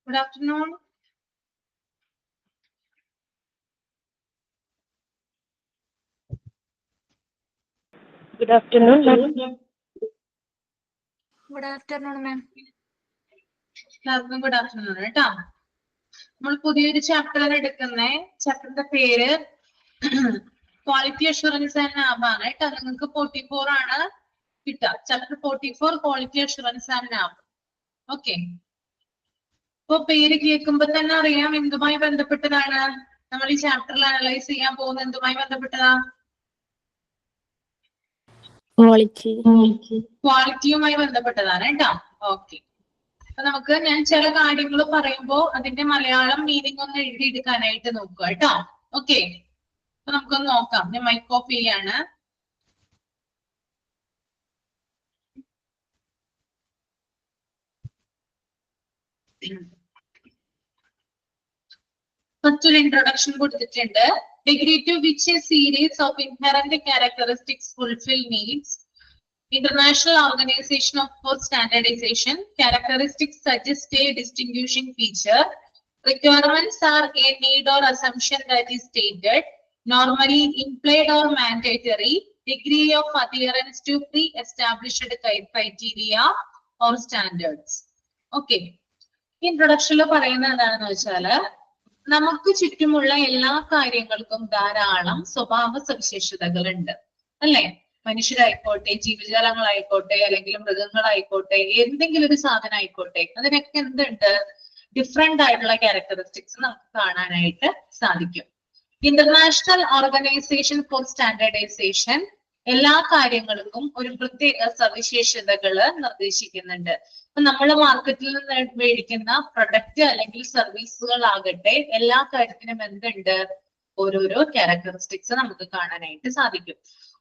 Good afternoon. Good afternoon, ma'am. Good afternoon, ma'am. എല്ലാവർക്കും good afternoon കേട്ടോ. നമ്മൾ പുതിയൊരു ചാപ്റ്റർ എടുക്കുന്നേ. ചാപ്റ്ററിന്റെ പേര് ക്വാളിറ്റി അഷുറൻസ് ആൻഡ് നാബ് ആണ് കേട്ടോ. നിങ്ങൾക്ക് 44 ആണ് കിട്ടുക. Chapter 44 quality assurance and നാബ്. Okay. ഇപ്പൊ പേര് കേൾക്കുമ്പോ തന്നെ അറിയാം എന്തുമായി ബന്ധപ്പെട്ടതാണ്. നമ്മൾ ഈ ചാപ്റ്ററിൽ അനലൈസ് ചെയ്യാൻ പോകുന്നത് എന്തുമായി ബന്ധപ്പെട്ടതാ? ക്വാളിറ്റിയുമായി ബന്ധപ്പെട്ടതാണ് കേട്ടോ. ഓക്കെ. അപ്പൊ നമുക്ക് ഞാൻ ചില കാര്യങ്ങൾ പറയുമ്പോ അതിന്റെ മലയാളം മീനിങ് ഒന്ന് എഴുതിയെടുക്കാനായിട്ട് നോക്കുക കേട്ടോ. ഓക്കെ. അപ്പൊ നമുക്കൊന്ന് നോക്കാം. ഞാൻ മൈക്ക് ഓഫ് ചെയ്യാണ്. ഫസ്റ്റ് ഒരു ഇൻട്രൊഡക്ഷൻ കൊടുത്തിട്ടുണ്ട്. Degree to which a series of inherent characteristics fulfill needs. International Organization for Standardization. Characteristics suggest a distinguishing feature. Requirements are a need or assumption that is stated, normally implied or mandatory. Degree of adherence to pre-established criteria or standards. Okay. ഇൻട്രൊഡക്ഷനിൽ പറയുന്നത് എന്താണെന്ന് വെച്ചാല് നമുക്ക് ചുറ്റുമുള്ള എല്ലാ കാര്യങ്ങൾക്കും ധാരാളം സ്വഭാവ സവിശേഷതകളുണ്ട് അല്ലെ. മനുഷ്യരായിക്കോട്ടെ, ജീവജാലങ്ങളായിക്കോട്ടെ, അല്ലെങ്കിൽ മൃഗങ്ങളായിക്കോട്ടെ, എന്തെങ്കിലും ഒരു സാധനം ആയിക്കോട്ടെ, അതിനൊക്കെ എന്തുണ്ട്? ഡിഫറെന്റ് ആയിട്ടുള്ള ക്യാരക്ടറിസ്റ്റിക്സ് നമുക്ക് കാണാനായിട്ട് സാധിക്കും. ഇന്റർനാഷണൽ ഓർഗനൈസേഷൻ ഫോർ സ്റ്റാൻഡേർഡൈസേഷൻ എല്ലാ കാര്യങ്ങൾക്കും ഒരു പ്രത്യേക സവിശേഷതകള് നിർദ്ദേശിക്കുന്നുണ്ട്. അപ്പൊ നമ്മൾ മാർക്കറ്റിൽ നിന്ന് മേടിക്കുന്ന പ്രൊഡക്റ്റ് അല്ലെങ്കിൽ സർവീസുകളാകട്ടെ എല്ലാ കാര്യത്തിനും എന്തുണ്ട്? ഓരോരോ ക്യാരക്ടറിസ്റ്റിക്സ് നമുക്ക് കാണാനായിട്ട് സാധിക്കും.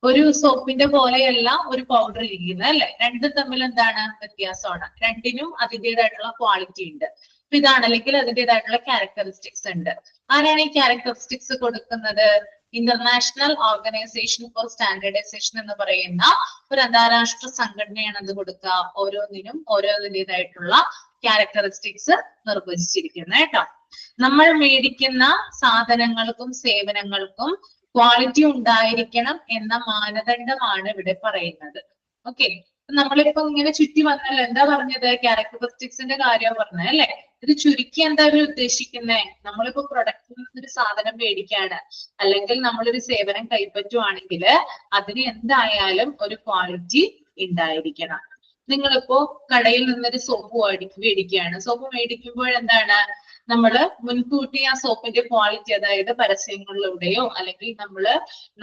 ഒരു സോപ്പിന്റെ പോലെയല്ല ഒരു പൗഡർ ഇരിക്കുന്നത് അല്ലെ. രണ്ടും തമ്മിൽ എന്താണ് വ്യത്യാസമാണ്. രണ്ടിനും അതിൻ്റെതായിട്ടുള്ള ക്വാളിറ്റി ഉണ്ട്. അപ്പൊ ഇതാണ് അല്ലെങ്കിൽ അതിൻ്റെതായിട്ടുള്ള ക്യാരക്ടറിസ്റ്റിക്സ് ഉണ്ട്. ആരാണ് ഈ ക്യാരക്ടറിസ്റ്റിക്സ് കൊടുക്കുന്നത്? ഇന്റർനാഷണൽ ഓർഗനൈസേഷൻ ഫോർ സ്റ്റാൻഡേർഡൈസേഷൻ എന്ന് പറയുന്ന ഒരു അന്താരാഷ്ട്ര സംഘടനയാണ് അത് കൊടുക്കുക. ഓരോന്നിനും ഓരോന്നിൻ്റെതായിട്ടുള്ള ക്യാരക്ടറിസ്റ്റിക്സ് നിർവചിച്ചിരിക്കുന്നത് കേട്ടോ. നമ്മൾ മേടിക്കുന്ന സാധനങ്ങൾക്കും സേവനങ്ങൾക്കും ക്വാളിറ്റി ഉണ്ടായിരിക്കണം എന്ന മാനദണ്ഡമാണ് ഇവിടെ പറയുന്നത്. ഓക്കെ. നമ്മളിപ്പോ ഇങ്ങനെ ചുറ്റി വന്നാൽ എന്താ പറഞ്ഞത്? ക്യാരക്ടറിസ്റ്റിക്സിന്റെ കാര്യം പറഞ്ഞത് അല്ലെ. ഇത് ചുരുക്കി എന്താ അവർ ഉദ്ദേശിക്കുന്നത്? നമ്മളിപ്പോ പ്രൊഡക്റ്റിൽ നിന്നൊരു സാധനം മേടിക്കാണ് അല്ലെങ്കിൽ നമ്മളൊരു സേവനം കൈപ്പറ്റുവാണെങ്കിൽ അതിന് എന്തായാലും ഒരു ക്വാളിറ്റി ഉണ്ടായിരിക്കണം. നിങ്ങളിപ്പോ കടയിൽ നിന്നൊരു സോപ്പ് മേടിക്കുകയാണ്. സോപ്പ് മേടിക്കുമ്പോൾ എന്താണ് നമ്മള് മുൻകൂട്ടി ആ സോപ്പിന്റെ ക്വാളിറ്റി, അതായത് പരസ്യങ്ങളിലൂടെയോ അല്ലെങ്കിൽ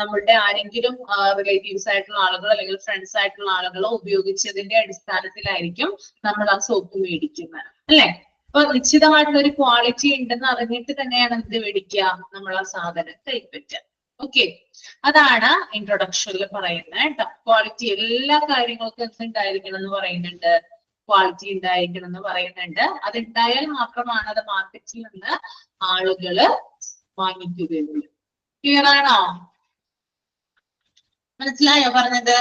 നമ്മളുടെ ആരെങ്കിലും റിലേറ്റീവ്സ് ആയിട്ടുള്ള ആളുകളോ അല്ലെങ്കിൽ ഫ്രണ്ട്സ് ആയിട്ടുള്ള ആളുകളോ ഉപയോഗിച്ചതിന്റെ അടിസ്ഥാനത്തിലായിരിക്കും നമ്മൾ ആ സോപ്പ് മേടിക്കുന്നത് അല്ലെ. അപ്പൊ നിശ്ചിതമായിട്ടുള്ള ഒരു ക്വാളിറ്റി ഉണ്ടെന്ന് അറിഞ്ഞിട്ട് തന്നെയാണ് എന്ത് മേടിക്കുക? നമ്മൾ ആ സാധനം കൈപ്പറ്റുക. ഓക്കെ. അതാണ് ഇൻട്രൊഡക്ഷനിൽ പറയുന്നത് കേട്ടോ. ക്വാളിറ്റി എല്ലാ കാര്യങ്ങൾക്കും എന്തുണ്ടായിരിക്കണം എന്ന് പറയുന്നുണ്ട്? ക്വാളിറ്റി ഉണ്ടായിരിക്കണം എന്ന് പറയുന്നുണ്ട്. അതുണ്ടായാൽ മാത്രമാണ് അത് മാർക്കറ്റിൽ നിന്ന് ആളുകള് വാങ്ങിക്കുകയുള്ളൂ. ക്ലിയർ ആണോ? മനസ്സിലായോ പറഞ്ഞത്?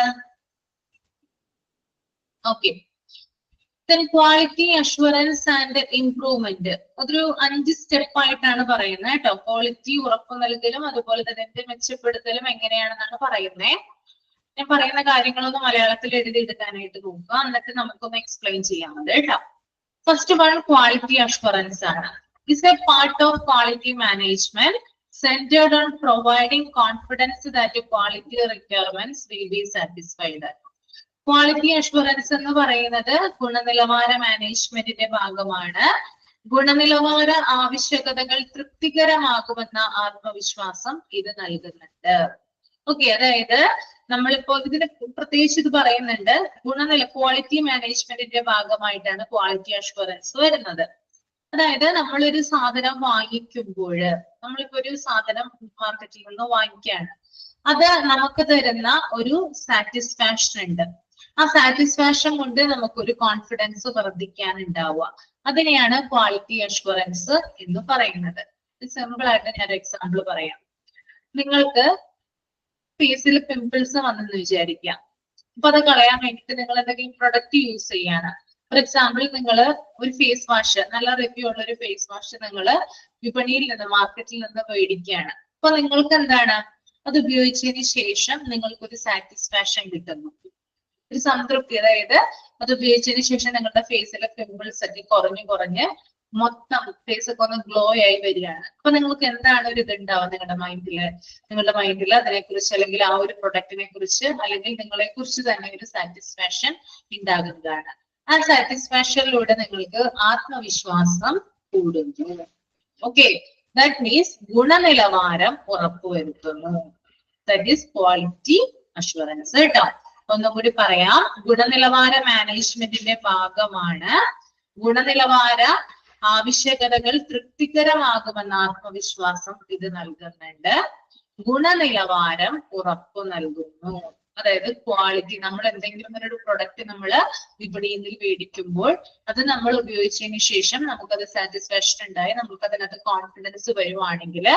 Okay. Quality assurance and improvement അതൊരു 5 സ്റ്റെപ്പ് ആയിട്ടാണ് പറയുന്നത് കേട്ടോ. ക്വാളിറ്റി ഉറപ്പു നൽകലും അതുപോലെ തന്നെ മെച്ചപ്പെടുത്തലും എങ്ങനെയാണെന്നാണ് പറയുന്നത്. ഞാൻ പറയുന്ന കാര്യങ്ങളൊന്ന് മലയാളത്തിൽ എഴുതിയെടുക്കാനായിട്ട് നോക്കുക. എന്നിട്ട് നമുക്കൊന്ന് എക്സ്പ്ലെയിൻ ചെയ്യാൻ മതി കേട്ടോ. ഫസ്റ്റ് വൺ ക്വാളിറ്റി അഷ്വറൻസ് ആണ്. It's A part of quality management centered on providing confidence that quality requirements will be satisfied. Quality assurance എന്ന് പറയുന്നത് ഗുണനിലവാര മാനേജ്മെന്റിന്റെ ഭാഗമാണ്. ഗുണനിലവാര ആവശ്യകതകൾ തൃപ്തികരമാകുമെന്ന ആത്മവിശ്വാസം ഇത് നൽകുന്നുണ്ട്. ഓക്കെ. അതായത് നമ്മളിപ്പോ ഇതിന് പ്രത്യേകിച്ച് ഇത് പറയുന്നുണ്ട്, ക്വാളിറ്റി മാനേജ്മെന്റിന്റെ ഭാഗമായിട്ടാണ് ക്വാളിറ്റി അഷ്വറൻസ് വരുന്നത്. അതായത് നമ്മളൊരു സാധനം വാങ്ങിക്കുമ്പോൾ, നമ്മളിപ്പോ ഒരു സാധനം മാർക്കറ്റിൽ നിന്ന് വാങ്ങിക്കുകയാണ്, അത് നമുക്ക് തരുന്ന ഒരു സാറ്റിസ്ഫാക്ഷൻ ഉണ്ട്. ആ സാറ്റിസ്ഫാക്ഷൻ കൊണ്ട് നമുക്കൊരു കോൺഫിഡൻസ് വർദ്ധിക്കാനുണ്ടാവുക. അതിനെയാണ് ക്വാളിറ്റി അഷ്വറൻസ് എന്ന് പറയുന്നത്. സിമ്പിൾ ആയിട്ട് ഞാൻ എക്സാമ്പിൾ പറയാം. നിങ്ങൾക്ക് ഫേസിൽ പിമ്പിൾസ് വന്നെന്ന് വിചാരിക്കാം. അപ്പൊ അത് കളയാൻ വേണ്ടിയിട്ട് നിങ്ങൾ എന്തെങ്കിലും പ്രൊഡക്റ്റ് യൂസ് ചെയ്യാണ്. ഫോർ എക്സാമ്പിൾ, നിങ്ങൾ ഒരു ഫേസ് വാഷ്, നല്ല റിവ്യൂ ഉള്ള ഒരു ഫേസ് വാഷ് നിങ്ങൾ വിപണിയിൽ നിന്ന്, മാർക്കറ്റിൽ നിന്ന് മേടിക്കുകയാണ്. അപ്പൊ നിങ്ങൾക്ക് എന്താണ്, അത് ഉപയോഗിച്ചതിന് ശേഷം നിങ്ങൾക്കൊരു സാറ്റിസ്ഫാക്ഷൻ കിട്ടുന്നു, ഒരു സംതൃപ്തി. അതായത് അത് ഉപയോഗിച്ചതിന് ശേഷം നിങ്ങളുടെ ഫേസിലെ പിമ്പിൾസ് ഒക്കെ കുറഞ്ഞ് മൊത്തം ഫേസ് ഒക്കെ ഒന്ന് ഗ്ലോ ആയി വരികയാണ്. അപ്പൊ നിങ്ങൾക്ക് എന്താണ് ഒരു ഇതുണ്ടാവുക നിങ്ങളുടെ മൈൻഡിൽ അതിനെക്കുറിച്ച്, അല്ലെങ്കിൽ ആ ഒരു പ്രൊഡക്റ്റിനെ കുറിച്ച്, അല്ലെങ്കിൽ നിങ്ങളെ കുറിച്ച് തന്നെ ഒരു സാറ്റിസ്ഫാക്ഷൻ ഉണ്ടാകുന്നതാണ്. ആ സാറ്റിസ്ഫാക്ഷനിലൂടെ നിങ്ങൾക്ക് ആത്മവിശ്വാസം കൂടുന്നു. ഓക്കെ, ദാറ്റ് മീൻസ് ഗുണനിലവാരം ഉറപ്പുവരുത്തുന്നു. ദാറ്റ് ഈസ് ക്വാളിറ്റി അഷ്വറൻസ് കേട്ടോ. ഒന്നും കൂടി പറയാം, ഗുണനിലവാര മാനേജ്മെന്റിന്റെ ഭാഗമാണ് ഗുണനിലവാര ആവശ്യകതകൾ തൃപ്തികരമാകുമെന്ന ആത്മവിശ്വാസം ഇത് നൽകുന്നുണ്ട്. ഗുണനിലവാരം ഉറപ്പു നൽകുന്നു. അതായത് ക്വാളിറ്റി, നമ്മൾ എന്തെങ്കിലും ഒരു പ്രൊഡക്റ്റ് നമ്മൾ വിപണിയിൽ നിന്ന് മേടിക്കുമ്പോൾ അത് നമ്മൾ ഉപയോഗിച്ചതിന് ശേഷം നമുക്കത് സാറ്റിസ്ഫാക്ഷൻ ഉണ്ടായി, നമുക്ക് അതിനകത്ത് കോൺഫിഡൻസ് വരുവാണെങ്കിൽ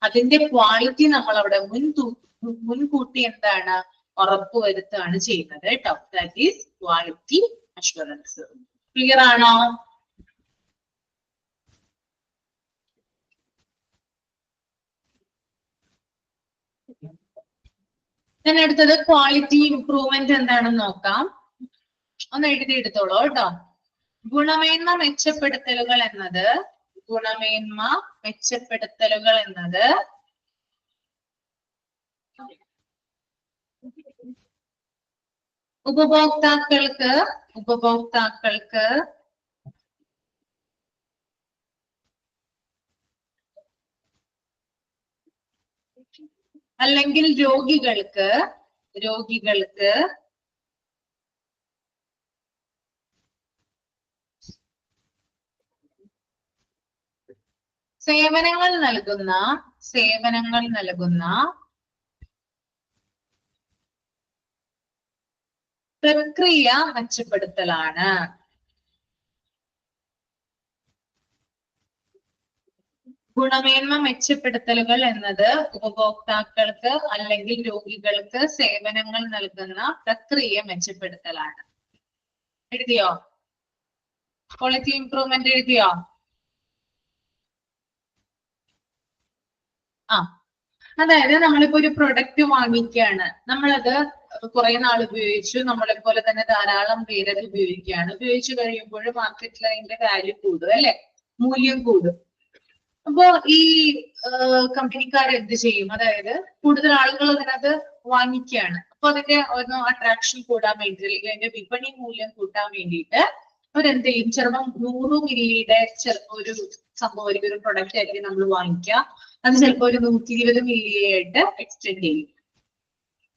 അതിന്റെ ക്വാളിറ്റി നമ്മൾ അവിടെ മുൻകൂട്ടി എന്താണ്, ഉറപ്പുവരുത്തുകയാണ് ചെയ്യുന്നത് കേട്ടോ. That is quality assurance. Clear ആണോ? ഞാൻ അടുത്തത് ക്വാളിറ്റി ഇംപ്രൂവ്മെന്റ് എന്താണെന്ന് നോക്കാം. ഒന്ന് എഴുതിയെടുത്തോളൂ കേട്ടോ. ഗുണമേന്മ മെച്ചപ്പെടുത്തലുകൾ എന്നത് ഉപഭോക്താക്കൾക്ക് അല്ലെങ്കിൽ രോഗികൾക്ക് സേവനങ്ങൾ നൽകുന്ന പ്രക്രിയ മെച്ചപ്പെടുത്തലാണ്. ഗുണമേന്മ മെച്ചപ്പെടുത്തലുകൾ എന്നത് ഉപഭോക്താക്കൾക്ക് അല്ലെങ്കിൽ രോഗികൾക്ക് സേവനങ്ങൾ നൽകുന്ന പ്രക്രിയ മെച്ചപ്പെടുത്തലാണ്. എഴുതിയോ? ക്വാളിറ്റി ഇംപ്രൂവ്മെന്റ് എഴുതിയോ? അതായത് നമ്മളിപ്പോ ഒരു പ്രൊഡക്റ്റ് വാങ്ങിക്കുകയാണ്, നമ്മളത് കുറെ നാൾ ഉപയോഗിച്ചു, നമ്മളെ പോലെ തന്നെ ധാരാളം പേരത് ഉപയോഗിക്കുകയാണ്. ഉപയോഗിച്ചു കഴിയുമ്പോൾ മാർക്കറ്റിൽ അതിന്റെ വാല്യൂ കൂടും, അല്ലെ, മൂല്യം കൂടും. അപ്പോ ഈ കമ്പനിക്കാർ എന്ത് ചെയ്യും? അതായത് കൂടുതൽ ആളുകൾ അതിനകത്ത് വാങ്ങിക്കുകയാണ്. അപ്പൊ അതിന്റെ ഒന്ന് അട്രാക്ഷൻ കൂടാൻ വേണ്ടി, അല്ലെങ്കിൽ അതിന്റെ വിപണി മൂല്യം കൂട്ടാൻ വേണ്ടിയിട്ട് അവരെന്ത് ചെയ്യും? ചിലപ്പോൾ 100 മില്ലിയുടെ ഒരു സംഭവം, ഒരു പ്രൊഡക്റ്റ് ആയിരിക്കും നമ്മൾ വാങ്ങിക്കുക. അത് ചിലപ്പോൾ ഒരു 120 മില്ലിയായിട്ട് എക്സ്റ്റെൻഡ് ചെയ്യും.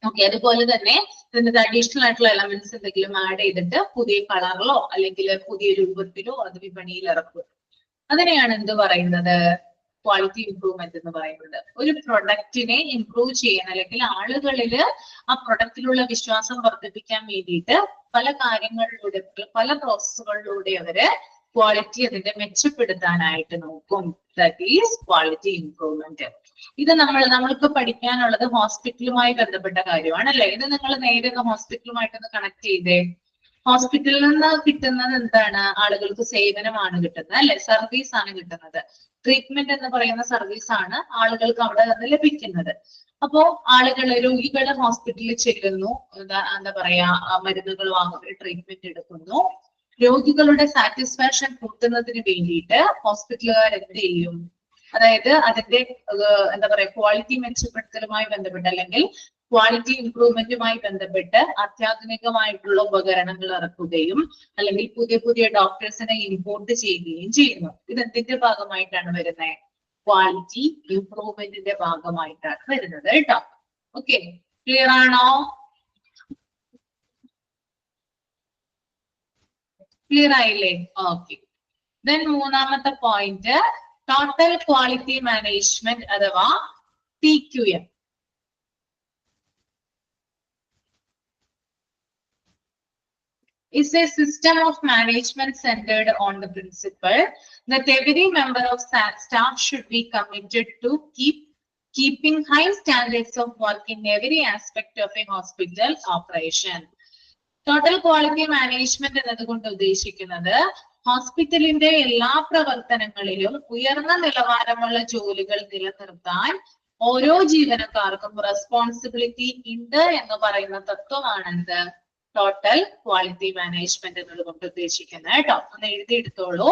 ഓക്കെ, അതുപോലെ തന്നെ ഇതിന്റെ അഡീഷണൽ ആയിട്ടുള്ള എലമെന്റ്സ് എന്തെങ്കിലും ആഡ് ചെയ്തിട്ട് പുതിയ കളറിലോ അല്ലെങ്കിൽ പുതിയ രൂപത്തിലോ അത് വിപണിയിൽ ഇറക്കും. അതിനെയാണ് എന്ത് പറയുന്നത്? ക്വാളിറ്റി ഇംപ്രൂവ്മെന്റ് എന്ന് പറയുന്നത്. ഒരു പ്രൊഡക്റ്റിനെ ഇംപ്രൂവ് ചെയ്യാൻ, അല്ലെങ്കിൽ ആളുകളിൽ ആ പ്രൊഡക്റ്റിലുള്ള വിശ്വാസം വർദ്ധിപ്പിക്കാൻ വേണ്ടിയിട്ട് പല കാര്യങ്ങളിലൂടെ, പല പ്രോസസ്സുകളിലൂടെ അവര് ക്വാളിറ്റി അതിന്റെ മെച്ചപ്പെടുത്താനായിട്ട് നോക്കും. That is quality improvement. ഇത് നമ്മൾക്ക് പഠിക്കാനുള്ളത് ഹോസ്പിറ്റലുമായി ബന്ധപ്പെട്ട കാര്യമാണ്, അല്ലെ? ഇത് നിങ്ങൾ നേരെ ഹോസ്പിറ്റലുമായിട്ടൊന്ന് കണക്ട് ചെയ്തേ. ഹോസ്പിറ്റലിൽ നിന്ന് കിട്ടുന്നത് എന്താണ്? ആളുകൾക്ക് സേവനമാണ് കിട്ടുന്നത്, അല്ലെ? സർവീസ് ആണ് കിട്ടുന്നത്. ട്രീറ്റ്മെന്റ് എന്ന് പറയുന്ന സർവീസ് ആണ് ആളുകൾക്ക് അവിടെ നിന്ന് ലഭിക്കുന്നത്. അപ്പോ രോഗികൾ ഹോസ്പിറ്റലിൽ ചെല്ലുന്നു, എന്താ പറയാ, മരുന്നുകൾ വാങ്ങുന്നു, ട്രീറ്റ്മെന്റ് എടുക്കുന്നു. രോഗികളുടെ സാറ്റിസ്ഫാക്ഷൻ കൂട്ടുന്നതിന് വേണ്ടിയിട്ട് ഹോസ്പിറ്റലുകാർ എന്ത് ചെയ്യും? അതായത് അതിന്റെ എന്താ പറയാ, ക്വാളിറ്റി മെച്ചപ്പെടുത്തലുമായി ബന്ധപ്പെട്ട്, അല്ലെങ്കിൽ ക്വാളിറ്റി ഇംപ്രൂവ്മെന്റുമായി ബന്ധപ്പെട്ട് അത്യാധുനികമായിട്ടുള്ള ഉപകരണങ്ങൾ ഇറക്കുകയും അല്ലെങ്കിൽ പുതിയ പുതിയ ഡോക്ടേഴ്സിനെ ഇമ്പോർട്ട് ചെയ്യുകയും ചെയ്യുന്നു. ഇത് എന്തിന്റെ ഭാഗമായിട്ടാണ് വരുന്നത്? ക്വാളിറ്റി ഇംപ്രൂവ്മെന്റിന്റെ ഭാഗമായിട്ടാണ് വരുന്നത് കേട്ടോ. ഓക്കെ, ക്ലിയർ ആണോ? ക്ലിയർ ആയില്ലേ? ഓക്കെ. ദെൻ മൂന്നാമത്തെ പോയിന്റ്, ടോട്ടൽ ക്വാളിറ്റി മാനേജ്മെന്റ് അഥവാ TQM. is a system of management centered on the principle that every member of staff should be committed to keeping high standards of work in every aspect of a hospital operation. Total quality management എന്നതുകൊണ്ട് ഉദ്ദേശിക്കുന്നത് ഹോസ്പിറ്റലിന്റെ എല്ലാ പ്രവർത്തനങ്ങളിലും ഉയർന്ന നിലവാരമുള്ള ജോലികൾ നിലനിർത്താൻ ഓരോ ജീവനക്കാർക്കും റെസ്പോൺസിബിലിറ്റി ഉണ്ട് എന്ന് പറയുന്ന തത്വമാണ് എന്ത് ടോട്ടൽ ക്വാളിറ്റി മാനേജ്മെന്റ് എന്നതുകൊണ്ട് ഉദ്ദേശിക്കുന്നത് കേട്ടോ. ഒന്ന് എഴുതിയെടുത്തോളൂ.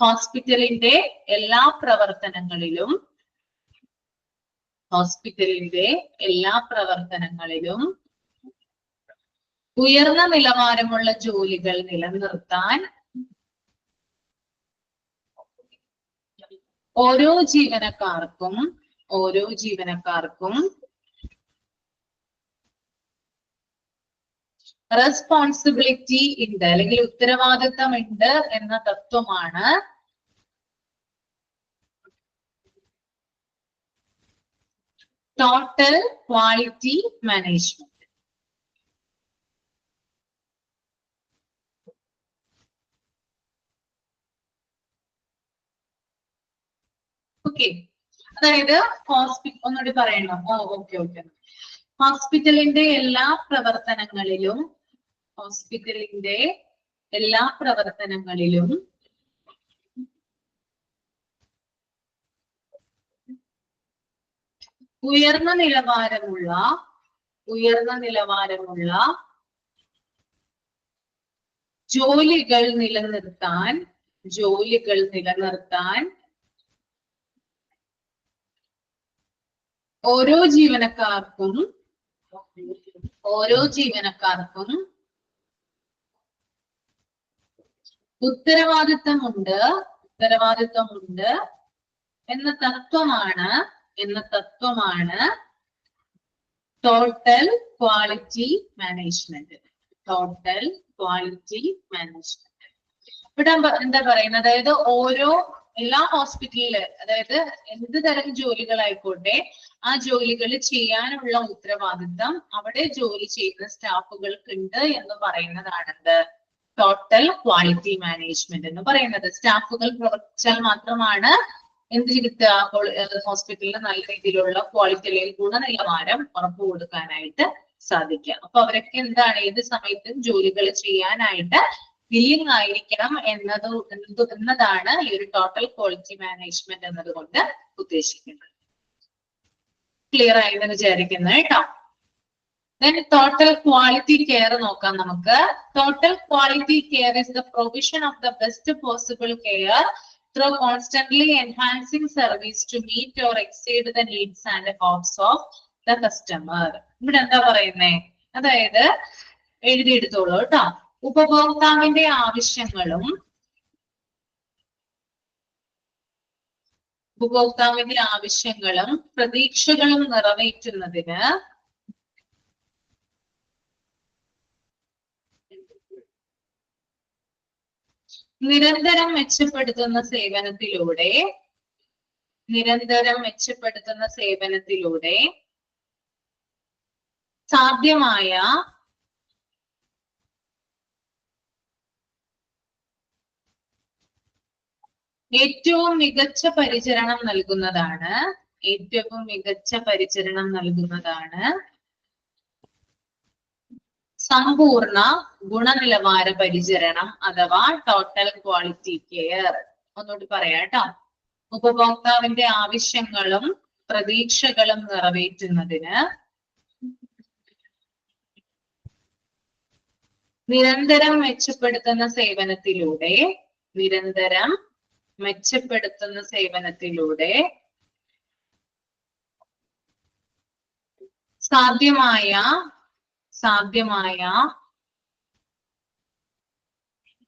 ഹോസ്പിറ്റലിന്റെ എല്ലാ പ്രവർത്തനങ്ങളിലും ഉയർന്ന നിലവാരമുള്ള ജോലികൾ നിലനിർത്താൻ ഓരോ ജീവനക്കാർക്കും റെസ്പോൺസിബിലിറ്റി ഉണ്ട് അല്ലെങ്കിൽ ഉത്തരവാദിത്തം ഉണ്ട് എന്ന തത്വമാണ് ടോട്ടൽ ക്വാളിറ്റി മാനേജ്മെന്റ്. ഓക്കെ, അതായത് ഒന്നുകൂടി പറയണോ? ഓക്കെ. ഹോസ്പിറ്റലിന്റെ എല്ലാ പ്രവർത്തനങ്ങളിലും ഉയർന്ന നിലവാരമുള്ള ജോലികൾ നിലനിർത്താൻ ഓരോ ജീവനക്കാർക്കും ഉത്തരവാദിത്തമുണ്ട് എന്ന തത്വമാണ് ടോട്ടൽ ക്വാളിറ്റി മാനേജ്മെന്റ്. ഇവിടെ എന്താ പറയുന്നത്? അതായത് എല്ലാ ഹോസ്പിറ്റലില്, അതായത് എന്ത് തരം ജോലികളായിക്കോട്ടെ, ആ ജോലികൾ ചെയ്യാനുള്ള ഉത്തരവാദിത്തം അവിടെ ജോലി ചെയ്യുന്ന സ്റ്റാഫുകൾക്ക് ഉണ്ട് എന്ന് പറയുന്നതാണെന്ത് ടോട്ടൽ ക്വാളിറ്റി മാനേജ്മെന്റ് എന്ന് പറയുന്നത്. സ്റ്റാഫുകൾ പ്രവർത്തിച്ചാൽ മാത്രമാണ് എന്ത് കിട്ടുക? ഹോസ്പിറ്റലിന് നല്ല രീതിയിലുള്ള ക്വാളിറ്റി അല്ലെങ്കിൽ ഗുണനിലവാരം ഉറപ്പു കൊടുക്കാനായിട്ട് സാധിക്കുക. അപ്പൊ അവരൊക്കെ എന്താണ്, ഏത് സമയത്തും ജോലികൾ ചെയ്യാനായിട്ട് വില്ലിംഗ് ആയിരിക്കണം എന്നതാണ് ഈ ഒരു ടോട്ടൽ ക്വാളിറ്റി മാനേജ്മെന്റ് എന്നതുകൊണ്ട് ഉദ്ദേശിക്കുന്നത്. ക്ലിയർ ആയെന്ന് വിചാരിക്കുന്നത് കേട്ടോ. Then total quality care നോക്കാം നമുക്ക്. Total quality care is the provision of the best possible care through constantly enhancing service to meet or exceed the needs and hopes of the customer. ഇവിടെ എന്താ പറയുന്നേ? അതായത് എഴുതിയെടുത്തോളൂ കേട്ടോ. ഉപഭോക്താവിന്റെ ആവശ്യങ്ങളും പ്രതീക്ഷകളും നിറവേറ്റുന്നതിന് നിരന്തരം മെച്ചപ്പെടുത്തുന്ന സേവനത്തിലൂടെ സാധ്യമായ ഏറ്റവും മികച്ച പരിചരണം നൽകുന്നതാണ് സമ്പൂർണ്ണ ഗുണനിലവാര പരിചരണം അഥവാ ടോട്ടൽ ക്വാളിറ്റി കെയർ. ഒന്നുകൂടി പറയാം കേട്ടോ. ഉപഭോക്താവിന്റെ ആവശ്യങ്ങളും പ്രതീക്ഷകളും നിറവേറ്റുന്നതിന് നിരന്തരം മെച്ചപ്പെടുത്തുന്ന സേവനത്തിലൂടെ സാധ്യമായ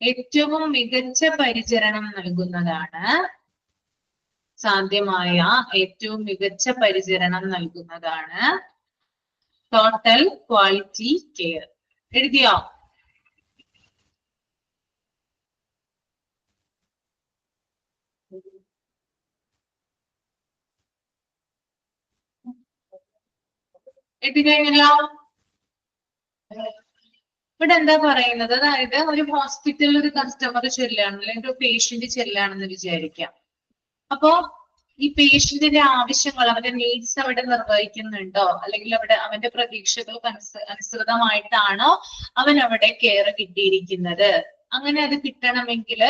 ഏറ്റവും മികച്ച പരിചരണം നൽകുന്നതാണ് ടോട്ടൽ ക്വാളിറ്റി കെയർ. എഴുതിയോ? എത്തിക്കഴിഞ്ഞല്ലോ. ഇവിടെ എന്താ പറയുന്നത്? അതായത് ഒരു ഹോസ്പിറ്റലിൽ ഒരു കസ്റ്റമർ ചെല്ലുകയാണ് അല്ലെങ്കിൽ ഒരു പേഷ്യന്റ് ചെല്ലുകയാണെന്ന് വിചാരിക്കാം. അപ്പോ ഈ പേഷ്യന്റിന്റെ ആവശ്യങ്ങൾ, അവന്റെ നീഡ്സ് അവിടെ നിർവഹിക്കുന്നുണ്ടോ, അല്ലെങ്കിൽ അവിടെ അവന്റെ പ്രതീക്ഷകൾക്ക് അനുസൃതമായിട്ടാണോ അവൻ അവിടെ കെയർ കിട്ടിയിരിക്കുന്നത്. അങ്ങനെ അത് കിട്ടണമെങ്കിൽ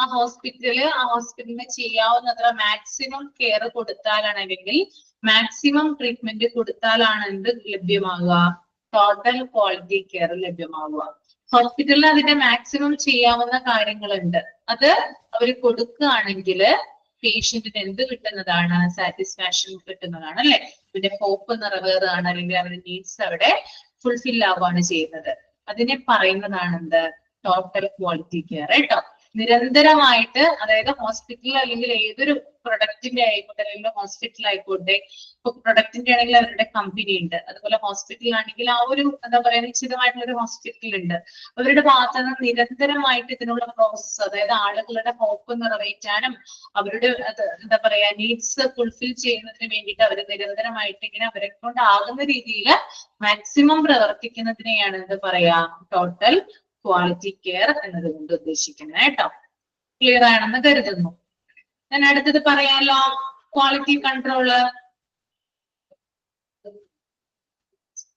ആ ഹോസ്പിറ്റലിന് ചെയ്യാവുന്നത്ര മാക്സിമം കെയർ കൊടുത്താലാണ്, അല്ലെങ്കിൽ മാക്സിമം ട്രീറ്റ്മെന്റ് കൊടുത്താലാണ് എന്ത് ലഭ്യമാകുക, ടോട്ടൽ ക്വാളിറ്റി കെയർ ലഭ്യമാകുക. ഹോസ്പിറ്റലിൽ അതിന്റെ മാക്സിമം ചെയ്യാവുന്ന കാര്യങ്ങളുണ്ട്, അത് അവർ കൊടുക്കുകയാണെങ്കിൽ പേഷ്യന്റിന് എന്ത് കിട്ടുന്നതാണ്, സാറ്റിസ്ഫാക്ഷൻ കിട്ടുന്നതാണ് അല്ലെ. പിന്നെ ഹോപ്പ് നിറവേറുകയാണ്, അല്ലെങ്കിൽ അവരുടെ നീഡ്സ് അവിടെ ഫുൾഫിൽ ആവുകയാണ് ചെയ്യുന്നത്. അതിനെ പറയുന്നതാണ് എന്ത്, ടോട്ടൽ ക്വാളിറ്റി കെയർ കേട്ടോ. നിരന്തരമായിട്ട്, അതായത് ഹോസ്പിറ്റലിൽ അല്ലെങ്കിൽ ഏതൊരു പ്രൊഡക്റ്റിന്റെ ആയിക്കോട്ടെ, അല്ലെങ്കിൽ ഹോസ്പിറ്റൽ ആയിക്കോട്ടെ, ഇപ്പൊ പ്രൊഡക്റ്റിന്റെ ആണെങ്കിൽ അവരുടെ കമ്പനി ഉണ്ട്, അതുപോലെ ഹോസ്പിറ്റലാണെങ്കിൽ ആ ഒരു എന്താ പറയാ നിശ്ചിതമായിട്ടുള്ള ഒരു ഹോസ്പിറ്റൽ ഉണ്ട്. അവരുടെ ഭാഗത്ത് നിന്ന് നിരന്തരമായിട്ട് ഇതിനുള്ള പ്രോസസ്സ്, അതായത് ആളുകളുടെ ഹോപ്പ് നിറവേറ്റാനും അവരുടെ എന്താ പറയാ നീഡ്സ് ഫുൾഫിൽ ചെയ്യുന്നതിന് വേണ്ടിയിട്ട് അവർ നിരന്തരമായിട്ട് ഇങ്ങനെ അവരെ കൊണ്ടാകുന്ന രീതിയിൽ മാക്സിമം പ്രവർത്തിക്കുന്നതിനെയാണ് എന്ത് പറയാ, ടോട്ടൽ ക്വാളിറ്റി കെയർ എന്നതുകൊണ്ട് ഉദ്ദേശിക്കുന്നത് കേട്ടോ. ക്ലിയർ ആണെന്ന് കരുതുന്നു. ഞാൻ അടുത്തത് പറയാലോ, ക്വാളിറ്റി കൺട്രോള്.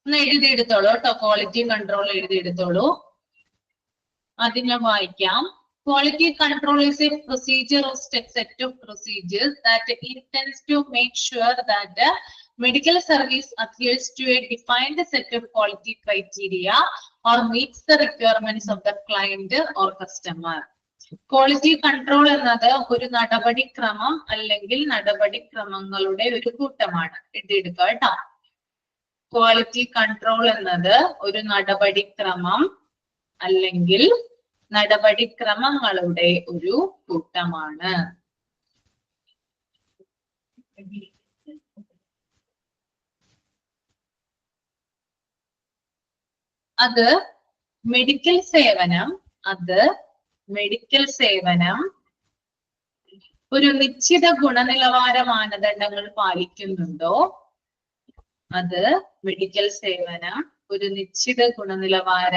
ഒന്ന് എഴുതിയെടുത്തോളൂ കേട്ടോ, ക്വാളിറ്റി കൺട്രോൾ എഴുതിയെടുത്തോളൂ. ആദ്യം ഞാൻ വായിക്കാം. Quality control is a procedure or set of procedures that intends to make sure that the medical service adheres to a defined set of quality criteria or meets the requirements of the client or customer. Quality control എന്നത് ഒരു നടപടിക്രമം അല്ലെങ്കിൽ നടപടിക്രമങ്ങളുടെ ഒരു കൂട്ടമാണ്. എഴുതിയെടുക്കുക കേട്ടോ. Quality control എന്നത് ഒരു നടപടിക്രമം അല്ലെങ്കിൽ നടപടിക്രമങ്ങളുടെ ഒരു കൂട്ടമാണ്. അത് മെഡിക്കൽ സേവനം ഒരു നിശ്ചിത ഗുണനിലവാര മാനദണ്ഡങ്ങൾ പാലിക്കുന്നുണ്ടോ, അത് മെഡിക്കൽ സേവനം ഒരു നിശ്ചിത ഗുണനിലവാര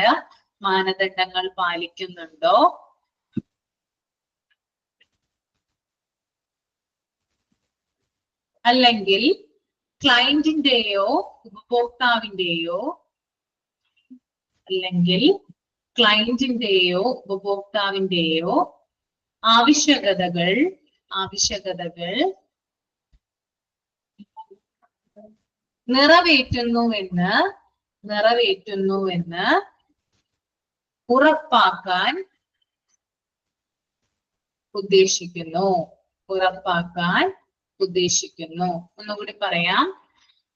മാനദണ്ഡങ്ങൾ പാലിക്കുന്നുണ്ടോ, അല്ലെങ്കിൽ ക്ലയന്റിന്റെയോ ഉപഭോക്താവിന്റെയോ ആവശ്യകതകൾ നിറവേറ്റുന്നുവെന്ന് ഉറപ്പാക്കാൻ ഉദ്ദേശിക്കുന്നു. ഒന്നുകൂടി പറയാം.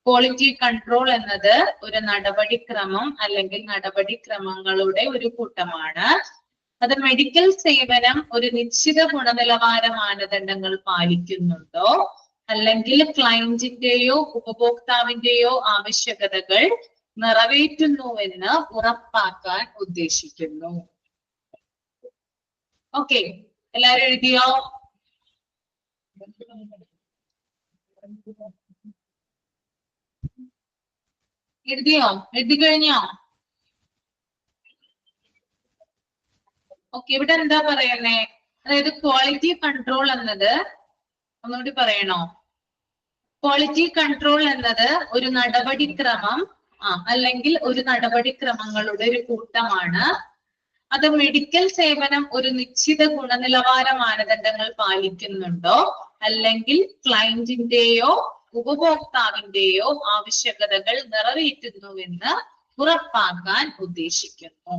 ക്വാളിറ്റി കൺട്രോൾ എന്നത് ഒരു നടപടിക്രമം അല്ലെങ്കിൽ നടപടിക്രമങ്ങളുടെ ഒരു കൂട്ടമാണ്. അത് മെഡിക്കൽ സേവനം ഒരു നിശ്ചിത ഗുണനിലവാര മാനദണ്ഡങ്ങൾ പാലിക്കുന്നുണ്ടോ, അല്ലെങ്കിൽ ക്ലയന്റിന്റെയോ ഉപഭോക്താവിന്റെയോ ആവശ്യകതകൾ നിറവേറ്റുന്നുവെന്ന് ഉറപ്പാക്കാൻ ഉദ്ദേശിക്കുന്നു. ഓക്കെ, എല്ലാരും എഴുതിയോ? എഴുതി കഴിഞ്ഞോ? ഓക്കെ, ഇവിടെ എന്താ പറയുന്നേ, അതായത് ക്വാളിറ്റി കൺട്രോൾ എന്നത്, ഒന്നുകൂടി പറയണോ? ക്വാളിറ്റി കൺട്രോൾ എന്നത് ഒരു നടപടിക്രമം അല്ലെങ്കിൽ ഒരു നടപടിക്രമങ്ങളുടെ ഒരു കൂട്ടമാണ്. അത് മെഡിക്കൽ സേവനം ഒരു നിശ്ചിത ഗുണനിലവാര മാനദണ്ഡങ്ങൾ പാലിക്കുന്നുണ്ടോ, അല്ലെങ്കിൽ ക്ലയന്റിന്റെയോ ഉപഭോക്താവിന്റെയോ ആവശ്യകതകൾ നിറവേറ്റുന്നുവെന്ന് ഉറപ്പാക്കാൻ ഉദ്ദേശിക്കുന്നു.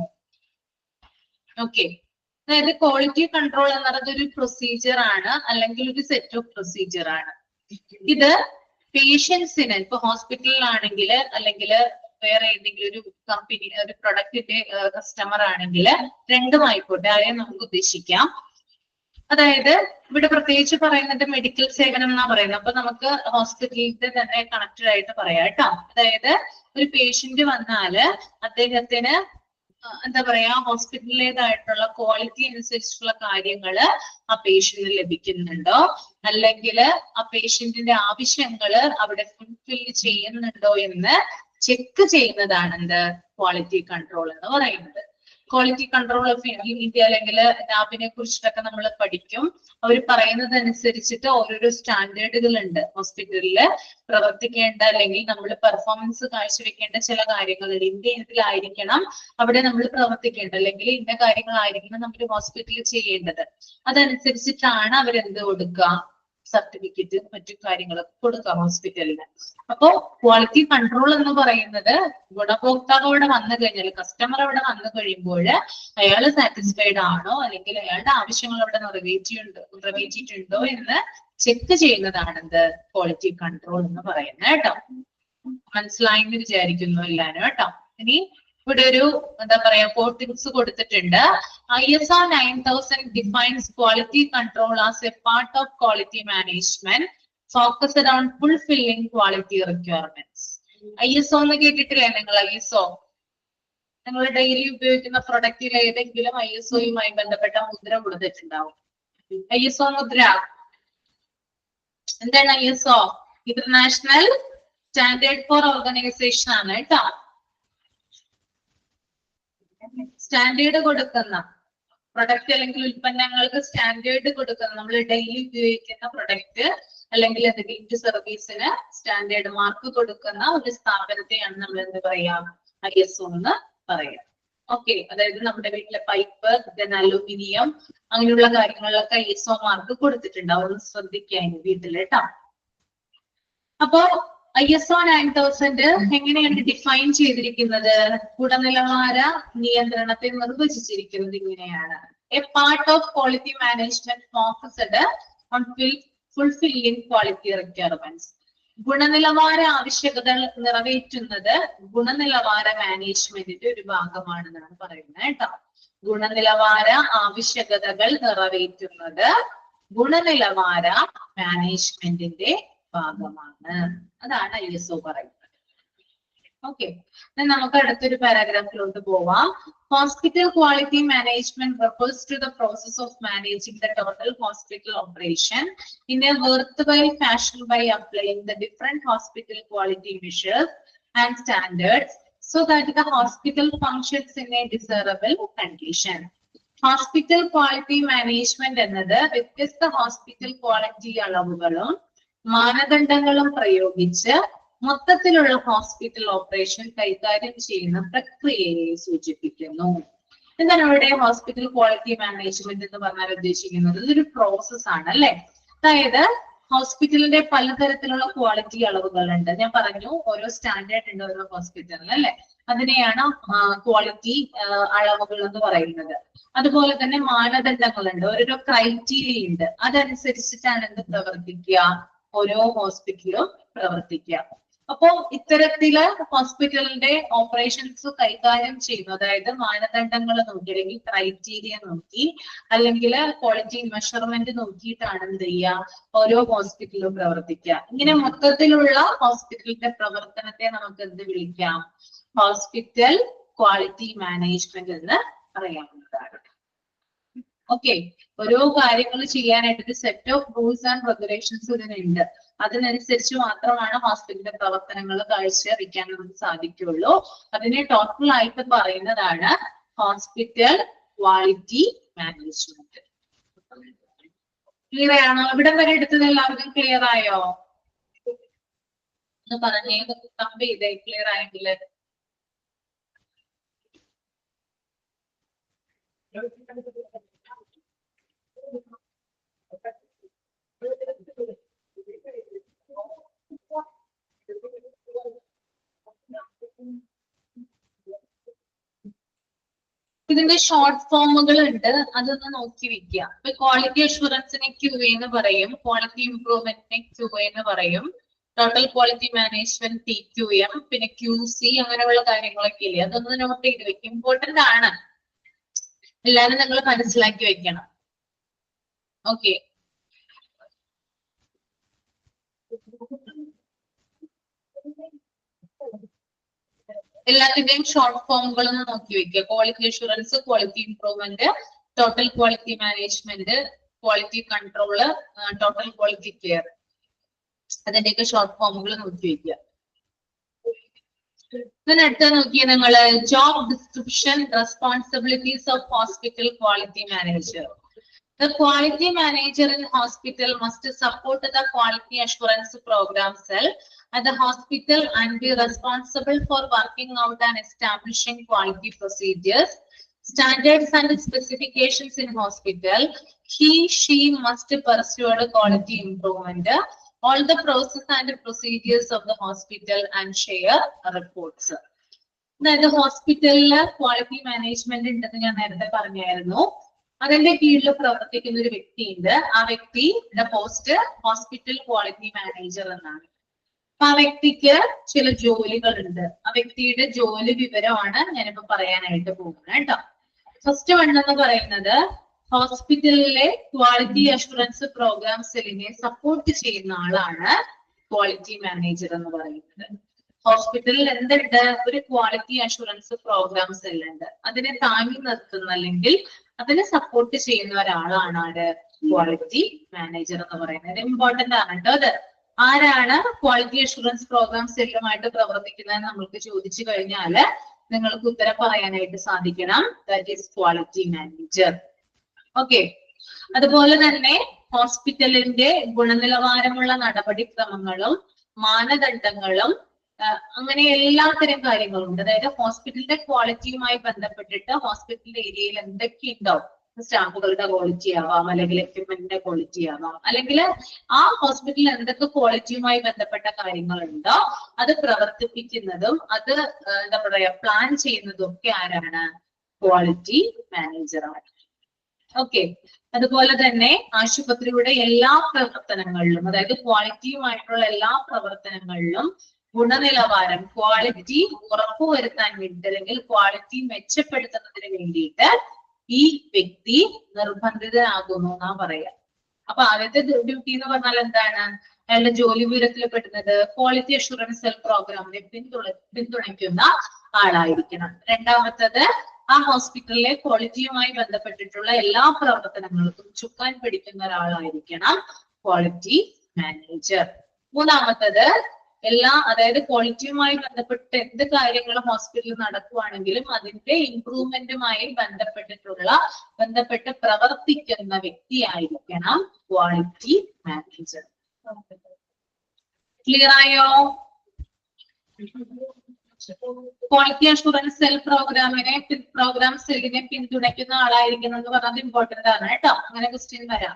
ഓക്കെ, അതായത് ക്വാളിറ്റി കൺട്രോൾ എന്നത് ഒരു പ്രൊസീജിയർ ആണ്, അല്ലെങ്കിൽ ഒരു സെറ്റ് ഓഫ് പ്രൊസീജിയർ ആണ്. ഇത് പേഷ്യൻസിന്, ഇപ്പൊ ഹോസ്പിറ്റലിലാണെങ്കിൽ അല്ലെങ്കിൽ വേറെ ഏതെങ്കിലും ഒരു കമ്പനി, ഒരു പ്രൊഡക്റ്റിന്റെ കസ്റ്റമർ ആണെങ്കിൽ രണ്ടും ആയിക്കോട്ടെ, ആരെയും നമുക്ക് ഉദ്ദേശിക്കാം. അതായത് ഇവിടെ പ്രത്യേകിച്ച് പറയുന്നത് മെഡിക്കൽ സേവനം എന്നാ പറയുന്നത്. അപ്പൊ നമുക്ക് ഹോസ്പിറ്റലിന്റെ തന്നെ കണക്റ്റഡ് ആയിട്ട് പറയാം കേട്ടോ. അതായത് ഒരു പേഷ്യന്റ് വന്നാല് അദ്ദേഹത്തിന് എന്താ പറയാ ഹോസ്പിറ്റലിലേതായിട്ടുള്ള ക്വാളിറ്റി അനുസരിച്ചുള്ള കാര്യങ്ങള് ആ പേഷ്യന്റിന് ലഭിക്കുന്നുണ്ടോ, അല്ലെങ്കിൽ ആ പേഷ്യന്റിന്റെ ആവശ്യങ്ങള് അവിടെ ഫുൾഫിൽ ചെയ്യുന്നുണ്ടോ എന്ന് ചെക്ക് ചെയ്യുന്നതാണ് എന്ത്, ക്വാളിറ്റി കൺട്രോൾ എന്ന് പറയുന്നത്. ക്വാളിറ്റി കൺട്രോൾ ഓഫ് ഇന്ത്യ അല്ലെങ്കിൽ നാബിനെ കുറിച്ചിട്ടൊക്കെ നമ്മൾ പഠിക്കും. അവർ പറയുന്നത് അനുസരിച്ചിട്ട് ഓരോരോ സ്റ്റാൻഡേർഡുകൾ ഉണ്ട്. ഹോസ്പിറ്റലിൽ പ്രവർത്തിക്കേണ്ട അല്ലെങ്കിൽ നമ്മൾ പെർഫോമൻസ് കാഴ്ചവെക്കേണ്ട ചില കാര്യങ്ങളുണ്ട്. ഇതിലായിരിക്കണം അവിടെ നമ്മൾ പ്രവർത്തിക്കേണ്ടത്, അല്ലെങ്കിൽ ഇന്ന കാര്യങ്ങളായിരിക്കണം നമ്മൾ ഹോസ്പിറ്റലിൽ ചെയ്യേണ്ടത്. അതനുസരിച്ചിട്ടാണ് അവരെന്ത് കൊടുക്കുക, സർട്ടിഫിക്കറ്റ് മറ്റു കാര്യങ്ങളൊക്കെ കൊടുക്കാം ഹോസ്പിറ്റലിന്. അപ്പോ ക്വാളിറ്റി കൺട്രോൾ എന്ന് പറയുന്നത് ഗുണഭോക്താവ് അവിടെ വന്നു കഴിഞ്ഞാൽ, കസ്റ്റമർ അവിടെ വന്നു കഴിയുമ്പോൾ അയാൾ സാറ്റിസ്ഫൈഡ് ആണോ അല്ലെങ്കിൽ അയാളുടെ ആവശ്യങ്ങൾ അവിടെ നിറവേറ്റിയിട്ടുണ്ടോ എന്ന് ചെക്ക് ചെയ്യുന്നതാണ് എന്ത് ക്വാളിറ്റി കൺട്രോൾ എന്ന് പറയുന്നത് കേട്ടോ. മനസ്സിലായെന്ന് വിചാരിക്കുന്നു എല്ലാരും കേട്ടോ. ഇനി ഇവിടെ ഒരു എന്താ പറയാ കോട്ടിങ്സ് കൊടുത്തിട്ടുണ്ട്. ISO 9000 defines quality control as a part of quality management focused on fulfilling quality requirements. ISO എന്ന് കേട്ടിട്ടില്ലേ നിങ്ങൾ? ISO നിങ്ങൾ ഡെയിലി ഉപയോഗിക്കുന്ന പ്രൊഡക്റ്റിൽ ഏതെങ്കിലും ISOയുമായി ബന്ധപ്പെട്ട മുദ്ര കൊടുത്തിട്ടുണ്ടാവും. ISO മുദ്ര എന്താണ്? ISO international standard four organisation ആണ് കേട്ടോ. സ്റ്റാൻഡേർഡ് കൊടുക്കുന്ന പ്രൊഡക്റ്റ് അല്ലെങ്കിൽ ഉൽപ്പന്നങ്ങൾക്ക് സ്റ്റാൻഡേർഡ് കൊടുക്കുന്ന, നമ്മൾ ഡെയിലി ഉപയോഗിക്കുന്ന പ്രൊഡക്റ്റ് അല്ലെങ്കിൽ എന്തെങ്കിലും സർവീസിന് സ്റ്റാൻഡേർഡ് മാർക്ക് കൊടുക്കുന്ന ഒരു സ്ഥാപനത്തെയാണ് നമ്മൾ എന്ത് പറയാ, ISO എന്ന് പറയാം. ഓക്കെ, അതായത് നമ്മുടെ വീട്ടിലെ പൈപ്പ്, അലൂമിനിയം അങ്ങനെയുള്ള കാര്യങ്ങളിലൊക്കെ ISO മാർക്ക് കൊടുത്തിട്ടുണ്ടാവും. ശ്രദ്ധിക്കാൻ വീട്ടിൽ കേട്ടോ. അപ്പോ ISO 9000 എങ്ങനെയാണ് ഡിഫൈൻ ചെയ്തിരിക്കുന്നത്? ഗുണനിലവാര നിയന്ത്രണത്തെ നിർവചിച്ചിരിക്കുന്നത് ഇങ്ങനെയാണ്: A part of quality management focused on fulfilling quality requirements. ഗുണനിലവാര ആവശ്യകതകൾ നിറവേറ്റുന്നത് ഗുണനിലവാര മാനേജ്മെന്റിന്റെ ഒരു ഭാഗമാണെന്നാണ് പറയുന്നത് കേട്ടോ. ഗുണനിലവാര ആവശ്യകതകൾ നിറവേറ്റുന്നത് ഗുണനിലവാര മാനേജ്മെന്റിന്റെ ഭാഗമാണ്. അതാണ് ISO പറയുന്നത്. ഓക്കെ, നമുക്ക് അടുത്തൊരു പാരാഗ്രാഫിലോട്ട് പോവാം. Hospital quality management refers to the process of managing the total hospital operation in a worthwhile fashion by applying the different hospital quality measures and standards so that the hospital functions in a desirable condition. Hospital quality management എന്നത് വ്യത്യസ്ത hospital quality അളവുകളും മാനദണ്ഡങ്ങളും പ്രയോഗിച്ച് മൊത്തത്തിലുള്ള hospital operation കൈകാര്യം ചെയ്യുന്ന പ്രക്രിയയെ സൂചിപ്പിക്കുന്നു. എന്താണ് ഇവിടെ ഹോസ്പിറ്റൽ ക്വാളിറ്റി മാനേജ്മെന്റ് എന്ന് പറഞ്ഞാൽ ഉദ്ദേശിക്കുന്നത്? ഇതൊരു പ്രോസസ് ആണ് അല്ലെ. അതായത് ഹോസ്പിറ്റലിന്റെ പലതരത്തിലുള്ള ക്വാളിറ്റി അളവുകളുണ്ട്. ഞാൻ പറഞ്ഞു ഓരോ സ്റ്റാൻഡേർഡ് ഉണ്ട് ഓരോ ഹോസ്പിറ്റലിൽ അല്ലെ. അതിനെയാണ് ക്വാളിറ്റി അളവുകൾ എന്ന് പറയുന്നത്. അതുപോലെ തന്നെ മാനദണ്ഡങ്ങളുണ്ട്, ഓരോരോ ക്രൈറ്റീരിയ ഉണ്ട്. അതനുസരിച്ചിട്ടാണ് എന്ത് പ്രവർത്തിക്കുക, ഓരോ ഹോസ്പിറ്റലും പ്രവർത്തിക്കുക. അപ്പോ ഇത്തരത്തില് ഹോസ്പിറ്റലിന്റെ ഓപ്പറേഷൻസ് കൈകാര്യം ചെയ്യുന്നു. അതായത് മാനദണ്ഡങ്ങൾ നോക്കി അല്ലെങ്കിൽ ക്രൈറ്റീരിയ നോക്കി അല്ലെങ്കിൽ ക്വാളിറ്റി മെഷർമെന്റ് നോക്കിയിട്ടാണ് എന്ത് ചെയ്യുക, ഓരോ ഹോസ്പിറ്റലും പ്രവർത്തിക്കുക. ഇങ്ങനെ മൊത്തത്തിലുള്ള ഹോസ്പിറ്റലിന്റെ പ്രവർത്തനത്തെ നമുക്ക് എന്ത് വിളിക്കാം? ഹോസ്പിറ്റൽ ക്വാളിറ്റി മാനേജ്മെന്റ് എന്ന് പറയാവുന്നതാണ്. ഓക്കെ, ഓരോ കാര്യങ്ങൾ ചെയ്യാനായിട്ട് ഒരു set of rules and regulations ഇതിനുണ്ട്. അതിനനുസരിച്ച് മാത്രമാണ് ഹോസ്പിറ്റലിന്റെ പ്രവർത്തനങ്ങൾ കാഴ്ചവെക്കാൻ നമുക്ക് സാധിക്കുള്ളൂ. അതിനെ ടോട്ടൽ ആയിട്ട് പറയുന്നതാണ് ഹോസ്പിറ്റൽ ക്വാളിറ്റി മാനേജ്മെന്റ്. ക്ലിയർ ആണോ? ഇവിടെ വരെ എടുത്തത് എല്ലാവർക്കും ക്ലിയർ ആയോ? ഒന്ന് പറഞ്ഞേ, തമ്പ് ചെയ്തേ ക്ലിയർ ആയെങ്കിൽ. ഇതിന്റെ ഷോർട്ട് ഫോമുകൾ ഉണ്ട്, അതൊന്ന് നോക്കി വെക്കുക. ഇപ്പൊ ക്വാളിറ്റി അഷുറൻസിനെ QA എന്ന് പറയും, ക്വാളിറ്റി ഇംപ്രൂവ്മെന്റിനെ QA എന്ന് പറയും, ടോട്ടൽ ക്വാളിറ്റി മാനേജ്മെന്റ് TQM, പിന്നെ QC അങ്ങനെയുള്ള കാര്യങ്ങളൊക്കെ ഇല്ലേ, അതൊന്ന് നോട്ട് ചെയ്ത് വെക്കും. ഇമ്പോർട്ടന്റ് ആണ്, എല്ലാരും നിങ്ങൾ മനസ്സിലാക്കി വെക്കണം. ഓക്കെ, എല്ലാത്തിന്റെയും ഷോർട്ട് ഫോമുകൾ ഒന്ന് നോക്കി വെക്കുക. Quality assurance, quality improvement, total quality management, quality control, total quality care, അതിന്റെയൊക്കെ ഷോർട്ട് ഫോമുകൾ നോക്കി വെക്കുക. ഇതിനടുത്ത് നോക്കിയ നിങ്ങള് job description responsibilities of hospital quality manager. The quality manager in hospital must support the quality assurance program cell at the hospital and be responsible for working out and establishing quality procedures, standards and specifications in hospital. She must pursue the quality improvement, all the process and procedures of the hospital and share reports. അതായത് ഹോസ്പിറ്റലില് quality management ഉണ്ടെന്ന് ഞാൻ നേരത്തെ പറഞ്ഞായിരുന്നു. അതിന്റെ കീഴിൽ പ്രവർത്തിക്കുന്ന ഒരു വ്യക്തിയുണ്ട്. ആ വ്യക്തിയുടെ പോസ്റ്റ് ഹോസ്പിറ്റൽ ക്വാളിറ്റി മാനേജർ എന്നാണ്. അപ്പൊ ആ വ്യക്തിക്ക് ചില ജോലികളുണ്ട്. ആ വ്യക്തിയുടെ ജോലി വിവരമാണ് ഞാനിപ്പോ പറയാനായിട്ട് പോകുന്നത് കേട്ടോ. ഫസ്റ്റ് വൺ എന്ന് പറയുന്നത് ഹോസ്പിറ്റലിലെ ക്വാളിറ്റി അഷുറൻസ് പ്രോഗ്രാം സെല്ലിനെ സപ്പോർട്ട് ചെയ്യുന്ന ആളാണ് ക്വാളിറ്റി മാനേജർ എന്ന് പറയുന്നത്. ഹോസ്പിറ്റലിൽ എന്തുണ്ട്? ഒരു ക്വാളിറ്റി അഷുറൻസ് പ്രോഗ്രാം സെല്ലുണ്ട്. അതിനെ താങ്ങി നിർത്തുന്ന അല്ലെങ്കിൽ അതിനെ സപ്പോർട്ട് ചെയ്യുന്ന ഒരാളാണ് ആര്? ക്വാളിറ്റി മാനേജർ എന്ന് പറയുന്നത്. ഇമ്പോർട്ടന്റ് ആണ് കേട്ടോ അത്. ആരാണ് ക്വാളിറ്റി അഷുറൻസ് പ്രോഗ്രാം സെല്ലുമായിട്ട് പ്രവർത്തിക്കുന്നതെന്ന് നമ്മൾക്ക് ചോദിച്ചു കഴിഞ്ഞാല് നിങ്ങൾക്ക് ഉത്തരം പറയാനായിട്ട് സാധിക്കണം. That is quality manager. Okay. അതുപോലെ തന്നെ ഹോസ്പിറ്റലിന്റെ ഗുണനിലവാരമുള്ള നടപടിക്രമങ്ങളും മാനദണ്ഡങ്ങളും അങ്ങനെ എല്ലാത്തരം കാര്യങ്ങളുണ്ട്. അതായത് ഹോസ്പിറ്റലിന്റെ ക്വാളിറ്റിയുമായി ബന്ധപ്പെട്ടിട്ട് ഹോസ്പിറ്റലിന്റെ ഏരിയയിൽ എന്തൊക്കെ ഉണ്ടാവും? സ്റ്റാഫുകളുടെ ക്വാളിറ്റി ആവാം, അല്ലെങ്കിൽ എക്യുപ്മെന്റിന്റെ ക്വാളിറ്റി ആവാം, അല്ലെങ്കിൽ ആ ഹോസ്പിറ്റലിൽ എന്തൊക്കെ ക്വാളിറ്റിയുമായി ബന്ധപ്പെട്ട കാര്യങ്ങളുണ്ടോ അത് പ്രവർത്തിപ്പിക്കുന്നതും അത് എന്താ പറയാ പ്ലാൻ ചെയ്യുന്നതും ഒക്കെ ആരാണ്? ക്വാളിറ്റി മാനേജറാണ്. ഓക്കെ. അതുപോലെ തന്നെ ആശുപത്രിയുടെ എല്ലാ പ്രവർത്തനങ്ങളിലും, അതായത് ക്വാളിറ്റിയുമായിട്ടുള്ള എല്ലാ പ്രവർത്തനങ്ങളിലും ഗുണനിലവാരം ക്വാളിറ്റി ഉറപ്പുവരുത്താൻ വേണ്ടി അല്ലെങ്കിൽ ക്വാളിറ്റി മെച്ചപ്പെടുത്തുന്നതിന് വേണ്ടിയിട്ട് ഈ വ്യക്തി നിർബന്ധിതനാകുന്നു എന്നാ പറയാ. അപ്പൊ ആദ്യത്തെ ഡ്യൂട്ടി എന്ന് പറഞ്ഞാൽ എന്താണ്? അയാളുടെ ജോലി വിവരത്തിൽ പെടുന്നത് ക്വാളിറ്റി അഷുറൻസ് സെൽ പ്രോഗ്രാമിനെ പിന്തുണയ്ക്കുന്ന ആളായിരിക്കണം. രണ്ടാമത്തത് ആ ഹോസ്പിറ്റലിലെ ക്വാളിറ്റിയുമായി ബന്ധപ്പെട്ടിട്ടുള്ള എല്ലാ പ്രവർത്തനങ്ങൾക്കും ചുക്കാൻ പിടിക്കുന്ന ഒരാളായിരിക്കണം ക്വാളിറ്റി മാനേജർ. മൂന്നാമത്തത് അതായത് ക്വാളിറ്റിയുമായി ബന്ധപ്പെട്ട് എന്ത് കാര്യങ്ങൾ ഹോസ്പിറ്റലിൽ നടക്കുവാണെങ്കിലും അതിന്റെ ഇംപ്രൂവ്മെന്റുമായി ബന്ധപ്പെട്ട് പ്രവർത്തിക്കുന്ന വ്യക്തിയായിരിക്കണം ക്വാളിറ്റി മാനേജർ. ക്ലിയർ ആയോ? ക്വാളിറ്റി അഷുറൻസ് സെൽ പ്രോഗ്രാം സെല്ലിനെ പിന്തുണയ്ക്കുന്ന ആളായിരിക്കണം എന്ന് പറഞ്ഞത് ഇമ്പോർട്ടന്റ് ആണ് കേട്ടോ. അങ്ങനെ ക്വസ്റ്റ്യൻ വരാം.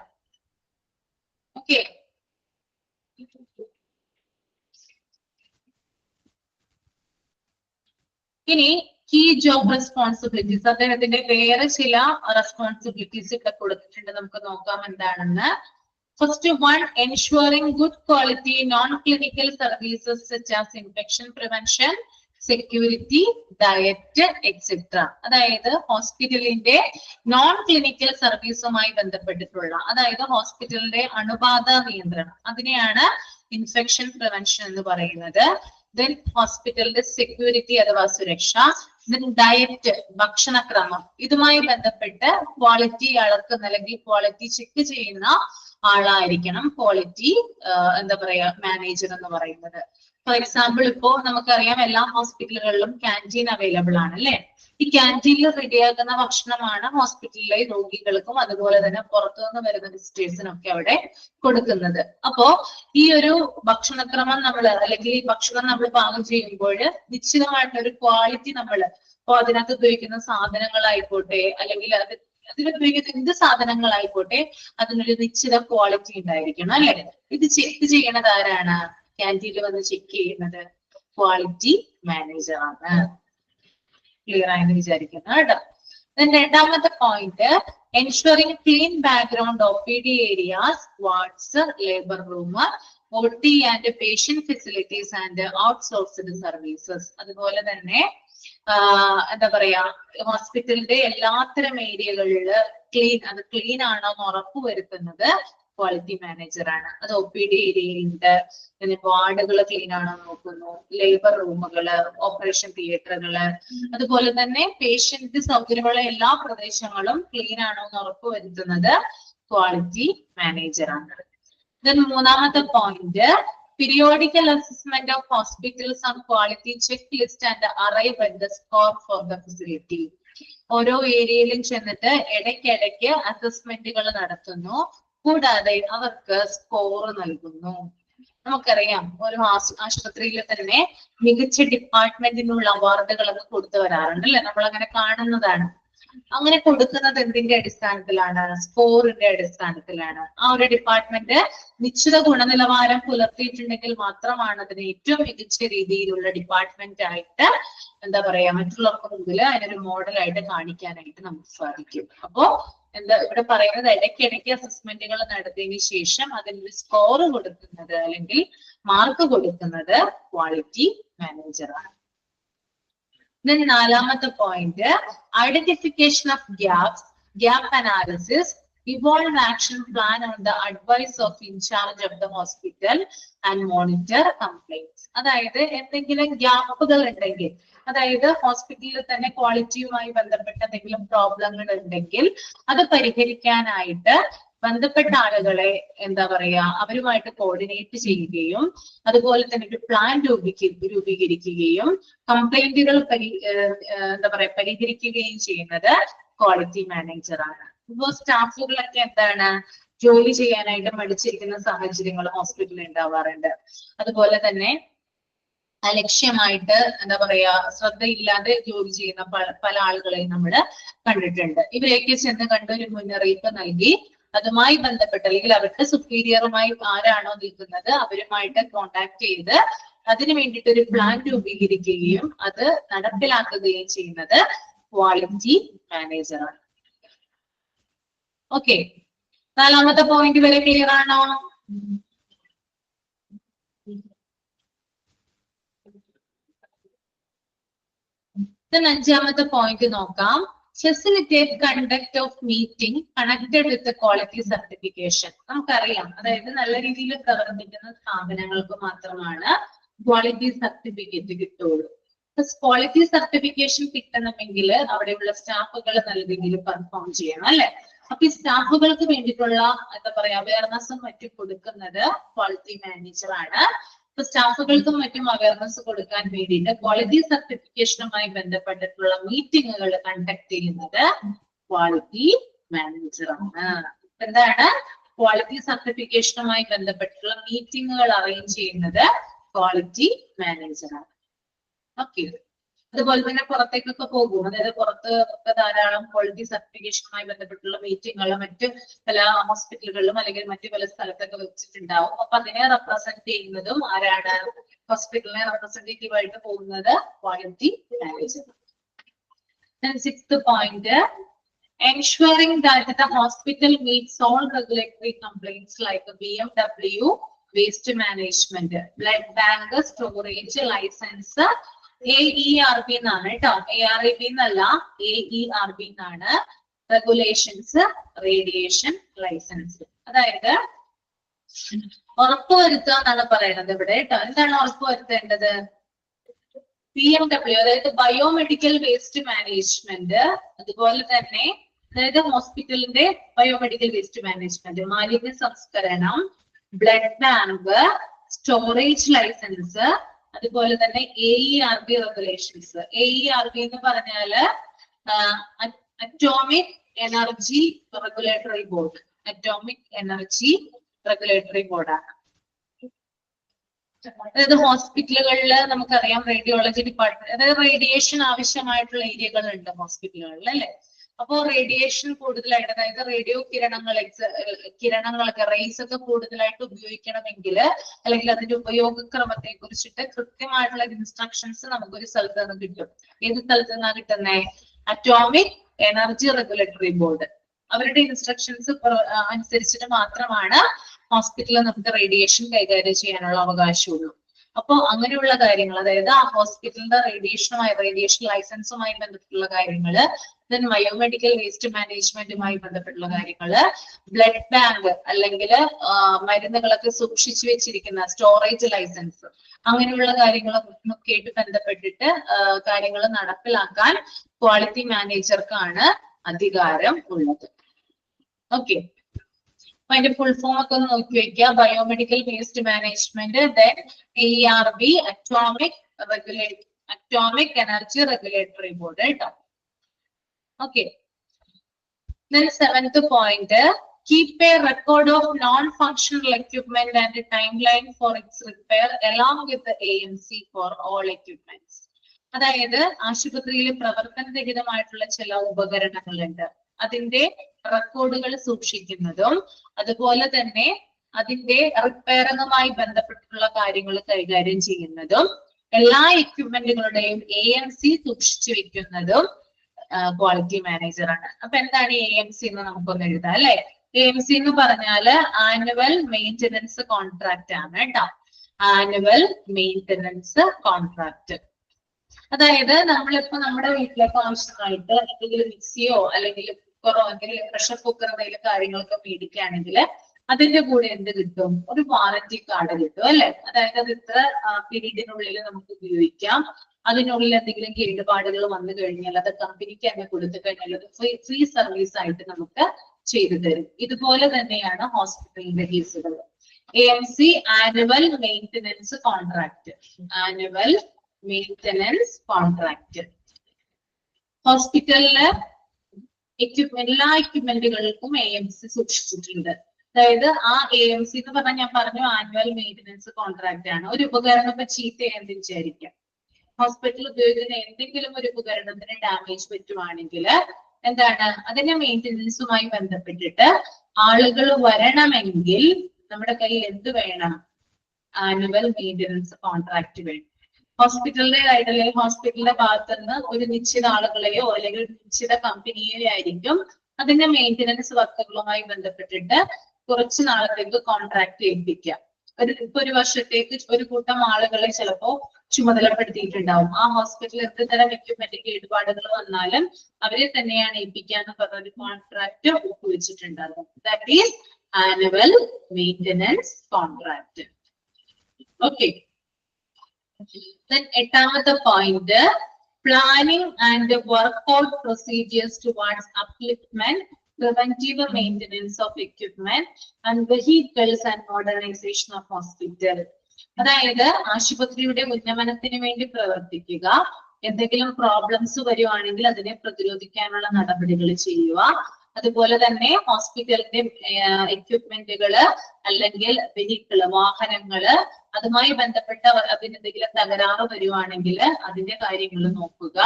ഓക്കെ. ഇനി കീ ജോബ് റെസ്പോൺസിബിലിറ്റീസ്, അദ്ദേഹത്തിന്റെ വേറെ ചില റെസ്പോൺസിബിലിറ്റീസ് ഇവിടെ കൊടുത്തിട്ടുണ്ട്. നമുക്ക് നോക്കാം എന്താണെന്ന്. First one, ensuring good quality non clinical services such as infection prevention, security, diet etcetera. അതായത് ഹോസ്പിറ്റലിന്റെ നോൺ ക്ലിനിക്കൽ സർവീസുമായി ബന്ധപ്പെട്ടിട്ടുള്ള, അതായത് ഹോസ്പിറ്റലിന്റെ അണുബാധ നിയന്ത്രണം, അതിനെയാണ് ഇൻഫെക്ഷൻ പ്രിവെൻഷൻ എന്ന് പറയുന്നത്. ദെൻ ഹോസ്പിറ്റലിന്റെ സെക്യൂരിറ്റി അഥവാ സുരക്ഷ, ദെൻ ഡയറ്റ് ഭക്ഷണക്രമം, ഇതുമായി ബന്ധപ്പെട്ട് ക്വാളിറ്റി അളക്കുന്ന അല്ലെങ്കിൽ ക്വാളിറ്റി ചെക്ക് ചെയ്യുന്ന ആളായിരിക്കണം ക്വാളിറ്റി എന്താ പറയാ മാനേജർ എന്ന് പറയുന്നത്. ഫോർ എക്സാമ്പിൾ, ഇപ്പോ നമുക്കറിയാം എല്ലാ ഹോസ്പിറ്റലുകളിലും ക്യാൻറ്റീൻ അവൈലബിൾ ആണ് അല്ലെ. ഈ ക്യാൻറ്റീനിൽ റെഡിയാക്കുന്ന ഭക്ഷണമാണ് ഹോസ്പിറ്റലിലെ രോഗികൾക്കും അതുപോലെ തന്നെ പുറത്തുനിന്ന് വരുന്ന വിസിറ്റേഴ്സിനും ഒക്കെ അവിടെ കൊടുക്കുന്നത്. അപ്പോ ഈ ഒരു ഭക്ഷണക്രമം അല്ലെങ്കിൽ ഈ ഭക്ഷണം നമ്മൾ പാകം ചെയ്യുമ്പോൾ നിശ്ചിതമായിട്ടുള്ള ഒരു ക്വാളിറ്റി ഇപ്പോ അതിനകത്ത് ഉപയോഗിക്കുന്ന സാധനങ്ങളായിക്കോട്ടെ അല്ലെങ്കിൽ അതിലുപയോഗിക്കുന്ന എന്ത് സാധനങ്ങളായിക്കോട്ടെ അതിനൊരു നിശ്ചിത ക്വാളിറ്റി ഉണ്ടായിരിക്കണം അല്ലെ. ഇത് ചെക്ക് ചെയ്യണത് ആരാണ്? ക്യാൻറ്റീനിൽ വന്ന് ചെക്ക് ചെയ്യുന്നത് ക്വാളിറ്റി മാനേജർ ആണ്. ക്ലിയർ ആയെന്ന് വിചാരിക്കുന്നു കേട്ടോ. രണ്ടാമത്തെ point, ensuring clean background OPD areas, wards, labour room, OT and patient facilities and outsourced services. അതുപോലെ തന്നെ എന്താ പറയാ ഹോസ്പിറ്റലിന്റെ എല്ലാത്തരം ഏരിയകളില് ക്ലീൻ ആണോ എന്ന് ഉറപ്പുവരുത്തുന്നത് ക്വാളിറ്റി മാനേജർ ആണ്. അത് OPD ഏരിയയുണ്ട്, പിന്നെ വാർഡുകൾ ക്ലീൻ ആണോ നോക്കുന്നു, ലേബർ റൂമുകള്, ഓപ്പറേഷൻ തിയേറ്ററുകള്, അതുപോലെ തന്നെ പേഷ്യന്റ് സൗകര്യമുള്ള എല്ലാ പ്രദേശങ്ങളും ക്ലീൻ ആണോ എന്ന് ഉറപ്പുവരുത്തുന്നത് ക്വാളിറ്റി മാനേജർ ആണ്. ദെൻ മൂന്നാമത്തെ point, periodical assessment of hospitals on quality checklist and arrive at the score for the facility. ഓരോ ഏരിയയിലും ചെന്നിട്ട് ഇടയ്ക്കിടയ്ക്ക് അസസ്മെന്റുകൾ നടത്തുന്നു, കൂടാതെ അവർക്ക് സ്കോർ നൽകുന്നു. നമുക്കറിയാം ഒരു ആശുപത്രിയിൽ തന്നെ മികച്ച ഡിപ്പാർട്ട്മെന്റിനുള്ള അവാർഡുകളൊക്കെ കൊടുത്തു വരാറുണ്ട് അല്ലെ, നമ്മൾ അങ്ങനെ കാണുന്നതാണ്. അങ്ങനെ കൊടുക്കുന്നത് എന്തിന്റെ അടിസ്ഥാനത്തിലാണ്? സ്കോറിന്റെ അടിസ്ഥാനത്തിലാണ്. ആ ഒരു ഡിപ്പാർട്ട്മെന്റ് നിശ്ചിത ഗുണനിലവാരം പുലർത്തിയിട്ടുണ്ടെങ്കിൽ മാത്രമാണ് അതിന് ഏറ്റവും മികച്ച രീതിയിലുള്ള ഡിപ്പാർട്ട്മെന്റ് ആയിട്ട് എന്താ പറയാ മറ്റുള്ളവർക്ക് മുമ്പിൽ അതിനൊരു മോഡലായിട്ട് കാണിക്കാനായിട്ട് നമുക്ക് സാധിക്കും. അപ്പോ എന്താ ഇവിടെ പറയുന്നത്, ഇടയ്ക്കിടയ്ക്ക് അസസ്മെന്റുകൾ നടത്തിയതിനു ശേഷം അതിനൊരു സ്കോർ കൊടുക്കുന്നത് അല്ലെങ്കിൽ മാർക്ക് കൊടുക്കുന്നത് ക്വാളിറ്റി മാനേജറാണ്. Then നാലാമത്തെ point, identification of gaps, gap analysis, evolve action plan on the advice of in charge of the hospital and monitor complaints. അതായത് എന്തെങ്കിലും ഗ്യാപ്പുകൾ ഉണ്ടെങ്കിൽ, അതായത് ഹോസ്പിറ്റലിൽ തന്നെ ക്വാളിറ്റിയുമായി ബന്ധപ്പെട്ട എന്തെങ്കിലും പ്രോബ്ലങ്ങൾ ഉണ്ടെങ്കിൽ അത് പരിഹരിക്കാനായിട്ട് ബന്ധപ്പെട്ട ആളുകളെ എന്താ പറയാ അവരുമായിട്ട് കോർഡിനേറ്റ് ചെയ്യുകയും അതുപോലെ തന്നെ ഒരു പ്ലാൻ രൂപീകരിക്കുകയും കംപ്ലൈന്റുകൾ എന്താ പറയാ പരിഹരിക്കുകയും ചെയ്യുന്നത് ക്വാളിറ്റി മാനേജറാണ്. ഇപ്പോ സ്റ്റാഫുകളൊക്കെ എന്താണ് ജോലി ചെയ്യാനായിട്ട് മടിച്ചിരിക്കുന്ന സാഹചര്യങ്ങൾ ഹോസ്പിറ്റലിൽ ഉണ്ടാവാറുണ്ട്. അതുപോലെ തന്നെ അലക്ഷ്യമായിട്ട് എന്താ പറയാ ശ്രദ്ധയില്ലാതെ ജോലി ചെയ്യുന്ന പല ആളുകളെയും നമ്മൾ കണ്ടിട്ടുണ്ട്. ഇവരെയൊക്കെ ചെന്ന് കണ്ട് ഒരു മുന്നറിയിപ്പ് നൽകി അതുമായി ബന്ധപ്പെട്ട് അല്ലെങ്കിൽ അവരുടെ സുപ്പീരിയറുമായി ആരാണോ നിൽക്കുന്നത് അവരുമായിട്ട് കോണ്ടാക്ട് ചെയ്ത് അതിനു വേണ്ടിയിട്ട് ഒരു പ്ലാൻ രൂപീകരിക്കുകയും അത് നടപ്പിലാക്കുകയും ചെയ്യുന്നത് ക്വാളിറ്റി മാനേജറാണ്. ഓക്കെ, നാലാമത്തെ പോയിന്റ് വരെ ക്ലിയർ ആണോ? അഞ്ചാമത്തെ പോയിന്റ് നോക്കാം. Facilitate conduct of meeting connected with quality certification. നമുക്കറിയാം, അതായത് നല്ല രീതിയിൽ പ്രവർത്തിക്കുന്ന സ്ഥാപനങ്ങൾക്ക് മാത്രമാണ് ക്വാളിറ്റി സർട്ടിഫിക്കറ്റ് കിട്ടുള്ളൂ. ക്വാളിറ്റി സർട്ടിഫിക്കേഷൻ കിട്ടണമെങ്കിൽ അവിടെയുള്ള സ്റ്റാഫുകൾ നല്ല രീതിയിൽ പെർഫോം ചെയ്യണം അല്ലെ. അപ്പൊ ഈ സ്റ്റാഫുകൾക്ക് വേണ്ടിയിട്ടുള്ള എന്താ പറയാ അവയർനെസ്സും മറ്റും കൊടുക്കുന്നത് ക്വാളിറ്റി മാനേജറാണ്. ഇപ്പൊ സ്റ്റാഫുകൾക്കും മറ്റും അവയർനെസ് കൊടുക്കാൻ വേണ്ടിയിട്ട് ക്വാളിറ്റി സർട്ടിഫിക്കേഷനുമായി ബന്ധപ്പെട്ടിട്ടുള്ള മീറ്റിങ്ങുകൾ കണ്ടക്ട് ചെയ്യുന്നത് ക്വാളിറ്റി മാനേജറാണ്. എന്താണ്? ക്വാളിറ്റി സർട്ടിഫിക്കേഷനുമായി ബന്ധപ്പെട്ടിട്ടുള്ള മീറ്റിങ്ങുകൾ അറേഞ്ച് ചെയ്യുന്നത് ക്വാളിറ്റി മാനേജറാണ്. ഓക്കെ, അതുപോലെ തന്നെ പുറത്തേക്കൊക്കെ പോകും, അതായത് പുറത്ത് ധാരാളം ക്വാളിറ്റി സർട്ടിഫിക്കേഷനുമായി ബന്ധപ്പെട്ടുള്ള മീറ്റിങ്ങുകൾ മറ്റ് പല ഹോസ്പിറ്റലുകളിലും അല്ലെങ്കിൽ മറ്റു പല സ്ഥലത്തൊക്കെ വെച്ചിട്ടുണ്ടാവും. അപ്പൊ അതിനെ റെപ്രസെന്റ് ചെയ്യുന്നതും ആരാണ്? ഹോസ്പിറ്റലിനെ റെപ്രസെന്റേറ്റീവ് ആയിട്ട് പോകുന്നത് quality manager. Sixth point, ensuring that the hospital meets all regulatory complaints like BMW, waste management, blood bank, storage, license, AERB എന്നാണ് കേട്ടോ, ARAB എന്നല്ല, AERB എന്നാണ്, റെഗുലേഷൻസ്, റേഡിയേഷൻ ലൈസൻസ്. അതായത് ഉറപ്പുവരുത്തുക എന്നാണ് പറയുന്നത് ഇവിടെ കേട്ടോ. എന്താണ് ഉറപ്പുവരുത്തേണ്ടത്? BMW, അതായത് ബയോമെഡിക്കൽ വേസ്റ്റ് മാനേജ്മെന്റ്, അതുപോലെ തന്നെ അതായത് ഹോസ്പിറ്റലിന്റെ ബയോമെഡിക്കൽ വേസ്റ്റ് മാനേജ്മെന്റ്, മാലിന്യ സംസ്കരണം, ബ്ലഡ് ബാങ്ക്, സ്റ്റോറേജ് ലൈസൻസ്, അതുപോലെ തന്നെ AERB റെഗുലേഷൻസ്. AERB എന്ന് പറഞ്ഞാല് atomic energy regulatory board, atomic energy regulatory ബോർഡാണ്. അതായത് ഹോസ്പിറ്റലുകളിൽ നമുക്കറിയാം റേഡിയോളജി ഡിപ്പാർട്ട്മെന്റ്, അതായത് റേഡിയേഷൻ ആവശ്യമായിട്ടുള്ള ഏരിയകൾ ഉണ്ട് ഹോസ്പിറ്റലുകളിൽ അല്ലെ. അപ്പോ റേഡിയേഷൻ കൂടുതലായിട്ട്, അതായത് റേഡിയോ കിരണങ്ങളൊക്കെ റേസ് ഒക്കെ കൂടുതലായിട്ട് ഉപയോഗിക്കണമെങ്കിൽ അല്ലെങ്കിൽ അതിന്റെ ഉപയോഗക്രമത്തെ കുറിച്ചിട്ട് കൃത്യമായിട്ടുള്ള ഇൻസ്ട്രക്ഷൻസ് നമുക്കൊരു സ്ഥലത്ത് നിന്ന് കിട്ടും. ഏത് സ്ഥലത്ത് നിന്നാണ് കിട്ടുന്നത്? Atomic energy regulatory board. അവരുടെ ഇൻസ്ട്രക്ഷൻസ് അനുസരിച്ചിട്ട് മാത്രമാണ് ഹോസ്പിറ്റലിൽ നമുക്ക് റേഡിയേഷൻ കൈകാര്യം ചെയ്യാനുള്ള അവകാശമുള്ളൂ. അപ്പോൾ അങ്ങനെയുള്ള കാര്യങ്ങൾ, അതായത് ആ ഹോസ്പിറ്റലിന്റെ റേഡിയേഷൻ ലൈസൻസുമായി ബന്ധപ്പെട്ടുള്ള കാര്യങ്ങള്, ദെൻ ബയോമെഡിക്കൽ വേസ്റ്റ് മാനേജ്മെന്റുമായി ബന്ധപ്പെട്ടുള്ള കാര്യങ്ങള്, ബ്ലഡ് ബാങ്ക് അല്ലെങ്കിൽ മരുന്നുകളൊക്കെ സൂക്ഷിച്ചു വെച്ചിരിക്കുന്ന സ്റ്റോറേജ് ലൈസൻസ്, അങ്ങനെയുള്ള കാര്യങ്ങളൊക്കെ ആയിട്ട് ബന്ധപ്പെട്ടിട്ട് കാര്യങ്ങൾ നടപ്പിലാക്കാൻ ക്വാളിറ്റി മാനേജർക്കാണ് അധികാരം ഉള്ളത്. ഓക്കെ, അപ്പൊ അതിന്റെ ഫുൾ ഫോം ഒക്കെ ഒന്ന് നോക്കി വെക്കുക. Biomedical waste management, then ARB, atomic energy regulatory board കേട്ടോ. Okay. Then seventh point, keep a record of non-functional equipment and a timeline for its repair along with the AMC for all equipments. അതായത് ആശുപത്രിയിൽ പ്രവർത്തനരഹിതമായിട്ടുള്ള ചില ഉപകരണങ്ങളുണ്ട്, അതിന്റെ റെക്കോർഡുകൾ സൂക്ഷിക്കുന്നതും അതുപോലെ തന്നെ അതിന്റെ റിപ്പയറിങ്ങുമായി ബന്ധപ്പെട്ടിട്ടുള്ള കാര്യങ്ങൾ കൈകാര്യം ചെയ്യുന്നതും എല്ലാ എക്യുപ്മെന്റുകളുടെയും AMC സൂക്ഷിച്ചു വെക്കുന്നതും ക്വാളിറ്റി മാനേജർ ആണ്. അപ്പൊ എന്താണ് AMC എന്ന് നമുക്കൊന്ന് എഴുതാം അല്ലെ. AMC എന്ന് പറഞ്ഞാല് ആനുവൽ മെയിന്റനൻസ് കോൺട്രാക്ട് ആണ് കേട്ടോ. Annual maintenance contract. അതായത് നമ്മളിപ്പോ നമ്മുടെ വീട്ടിലേക്ക് ആവശ്യമായിട്ട് എന്തെങ്കിലും മിക്സിയോ അല്ലെങ്കിൽ കുക്കറോ എന്തെങ്കിലും പ്രഷർ കുക്കർ എന്തെങ്കിലും കാര്യങ്ങളൊക്കെ മേടിക്കുകയാണെങ്കിൽ അതിന്റെ കൂടെ എന്ത് കിട്ടും? ഒരു വാറന്റി കാർഡ് കിട്ടും അല്ലെ. അതായത് അത് ഇത്ര പീരീഡിനുള്ളിൽ നമുക്ക് ഉപയോഗിക്കാം. അതിനുള്ളിൽ എന്തെങ്കിലും കേടുപാടുകൾ വന്നു കഴിഞ്ഞാൽ അത് കമ്പനിക്ക് തന്നെ കൊടുത്തു കഴിഞ്ഞാൽ അത് ഫ്രീ സർവീസ് ആയിട്ട് നമുക്ക് ചെയ്തു തരും. ഇതുപോലെ തന്നെയാണ് ഹോസ്പിറ്റലിന്റെ കേസുകൾ. AMC annual maintenance contract. Annual maintenance contract. ഹോസ്പിറ്റലില് എല്ലാ എക്യുപ്മെന്റുകൾക്കും AMC സൂക്ഷിച്ചിട്ടുണ്ട്. അതായത് ആ AMC എന്ന് പറഞ്ഞാൽ ഞാൻ പറഞ്ഞു ആനുവൽ മെയിന്റനൻസ് കോൺട്രാക്ട് ആണ്. ഒരു ഉപകരണം ഇപ്പൊ ചീത്തയാണെന്ന് വിചാരിക്കാം. ഹോസ്പിറ്റലിൽ ഉപയോഗിക്കുന്ന എന്തെങ്കിലും ഒരു ഉപകരണത്തിന് ഡാമേജ് പറ്റുവാണെങ്കിൽ എന്താണ് അതിന്റെ മെയിന്റനൻസുമായി ബന്ധപ്പെട്ടിട്ട് ആളുകൾ വരണമെങ്കിൽ നമ്മുടെ കയ്യിൽ എന്ത് വേണം? ആനുവൽ മെയിന്റനൻസ് കോൺട്രാക്ട് വേണം. ഹോസ്പിറ്റലിന്റെ അല്ലെങ്കിൽ ഹോസ്പിറ്റലിന്റെ ഭാഗത്ത് നിന്ന് ഒരു നിശ്ചിത ആളുകളെയോ അല്ലെങ്കിൽ നിശ്ചിത കമ്പനിയെയോ ആയിരിക്കും അതിന്റെ മെയിന്റനൻസ് വർക്കുകളുമായി ബന്ധപ്പെട്ടിട്ട് കുറച്ച് നാളത്തേക്ക് കോൺട്രാക്ട് ഏൽപ്പിക്കുക. ഇപ്പൊ ഒരു വർഷത്തേക്ക് ഒരു കൂട്ടം ആളുകളെ ചിലപ്പോ ചുമതലപ്പെടുത്തിയിട്ടുണ്ടാവും. ആ ഹോസ്പിറ്റലിൽ എന്ത് തരം എക്യുപ്മെന്റ് കേടുപാടുകൾ വന്നാലും അവരെ തന്നെയാണ് ഏൽപ്പിക്കാന്ന് പറഞ്ഞ ഒരു കോൺട്രാക്ട് ഒപ്പുവെച്ചിട്ടുണ്ടാകും. That is annual maintenance contract. Okay. Then എട്ടാമത്തെ point, planning and work out procedures towards upliftment, preventive maintenance of equipment and vehicles and modernization of hospital. അതായത് ആശുപത്രിയുടെ ഉന്നമനത്തിന് വേണ്ടി പ്രവർത്തിക്കുക. എന്തെങ്കിലും പ്രോബ്ലംസ് വരുവാണെങ്കിൽ അതിനെ പ്രതിരോധിക്കാനുള്ള നടപടികൾ ചെയ്യുക. അതുപോലെ തന്നെ ഹോസ്പിറ്റലിന്റെ എക്യുപ്മെന്റുകള് അല്ലെങ്കിൽ വെഹിക്കിള് വാഹനങ്ങള് അതുമായി ബന്ധപ്പെട്ട അതിനെന്തെങ്കിലും തകരാറ് വരുവാണെങ്കിൽ അതിന്റെ കാര്യങ്ങൾ നോക്കുക.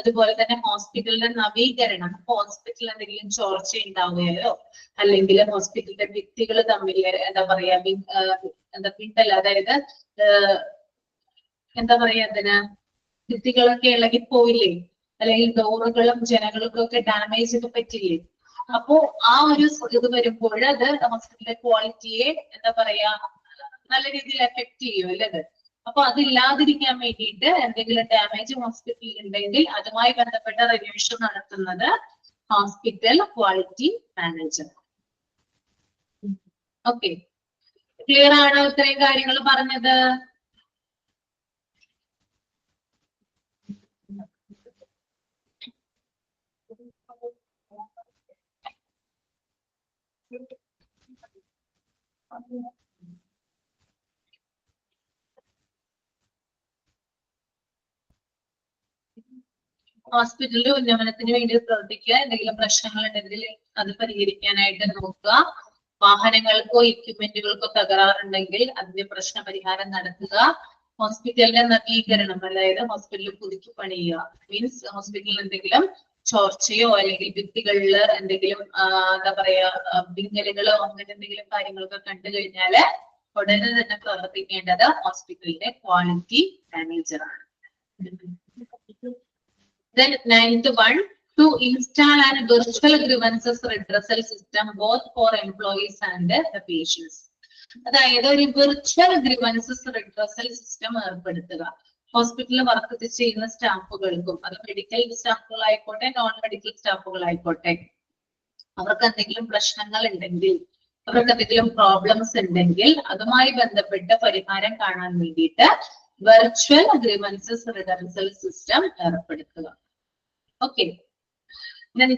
അതുപോലെ തന്നെ ഹോസ്പിറ്റലിന്റെ നവീകരണം, ഹോസ്പിറ്റലിൽ എന്തെങ്കിലും ചോർച്ച ഉണ്ടാവുകയോ അല്ലെങ്കിൽ ഹോസ്പിറ്റലിന്റെ വ്യക്തികൾ തമ്മിൽ എന്താ പറയാ പിണ്ടൽ, അതായത് എന്താ പറയാ അതിന് ഭിത്തികളൊക്കെ ഇളകിപ്പോയില്ലേ, അല്ലെങ്കിൽ ഡോറുകളും ജനകൾക്കും ഒക്കെ ഡാമേജ് ഒക്കെ പറ്റില്ലേ. അപ്പോ ആ ഒരു ഇത് വരുമ്പോൾ അത് ഹോസ്പിറ്റലിന്റെ ക്വാളിറ്റിയെ എന്താ പറയാ നല്ല രീതിയിൽ എഫക്ട് ചെയ്യും അല്ലേ അത്. അപ്പൊ അതില്ലാതിരിക്കാൻ വേണ്ടിയിട്ട് എന്തെങ്കിലും ഡാമേജ് ഹോസ്പിറ്റലിൽ ഉണ്ടെങ്കിൽ അതുമായി ബന്ധപ്പെട്ട റിന്യൂവേഷൻ നടത്തുന്നത് hospital quality manager. Okay, clear ആണോ ഇത്രയും കാര്യങ്ങൾ പറഞ്ഞത്? ഹോസ്പിറ്റലിന്റെ ഉന്നമനത്തിന് വേണ്ടി പ്രവർത്തിക്കുക. എന്തെങ്കിലും പ്രശ്നങ്ങൾ ഉണ്ടെങ്കിൽ അത് പരിഹരിക്കാനായിട്ട് നോക്കുക. വാഹനങ്ങൾക്കോ എക്യുപ്മെന്റുകൾക്കോ തകരാറുണ്ടെങ്കിൽ അതിന്റെ പ്രശ്ന പരിഹാരം നടത്തുക. ഹോസ്പിറ്റലിന്റെ നവീകരണം, അതായത് ഹോസ്പിറ്റലിൽ പുതുക്കി പണിയുക. മീൻസ് ഹോസ്പിറ്റലിൽ എന്തെങ്കിലും ചോർച്ചയോ അല്ലെങ്കിൽ ഭിത്തികളിൽ എന്തെങ്കിലും എന്താ പറയാ വിങ്ങലുകളോ അങ്ങനെ എന്തെങ്കിലും കാര്യങ്ങളൊക്കെ കണ്ടു കഴിഞ്ഞാല് ഉടനെ തന്നെ പ്രവർത്തിക്കേണ്ടത് ഹോസ്പിറ്റലിന്റെ ക്വാളിറ്റി മാനേജറാണ്. Then ninth one, to install an virtual grievances redressal system both for employees and the patients. അതായത് ഒരു വിർച്വൽ ഗ്രീവൻസസ് റിഡ്രസൽ സിസ്റ്റം ഏർപ്പെടുത്തുക. ഹോസ്പിറ്റലിൽ വർക്ക് ചെയ്യുന്ന സ്റ്റാഫുകൾക്കും, അത് മെഡിക്കൽ സ്റ്റാഫുകളായിക്കോട്ടെ നോൺ മെഡിക്കൽ സ്റ്റാഫുകളായിക്കോട്ടെ, അവർക്ക് എന്തെങ്കിലും പ്രശ്നങ്ങൾ ഉണ്ടെങ്കിൽ, അവർക്ക് എന്തെങ്കിലും പ്രോബ്ലംസ് ഉണ്ടെങ്കിൽ അതുമായി ബന്ധപ്പെട്ട പരിഹാരം കാണാൻ വേണ്ടിയിട്ട് വെർച്വൽ ഗ്രീവൻസസ് റിഡ്രസൽ സിസ്റ്റം ഏർപ്പെടുത്തുക. ഓക്കെ,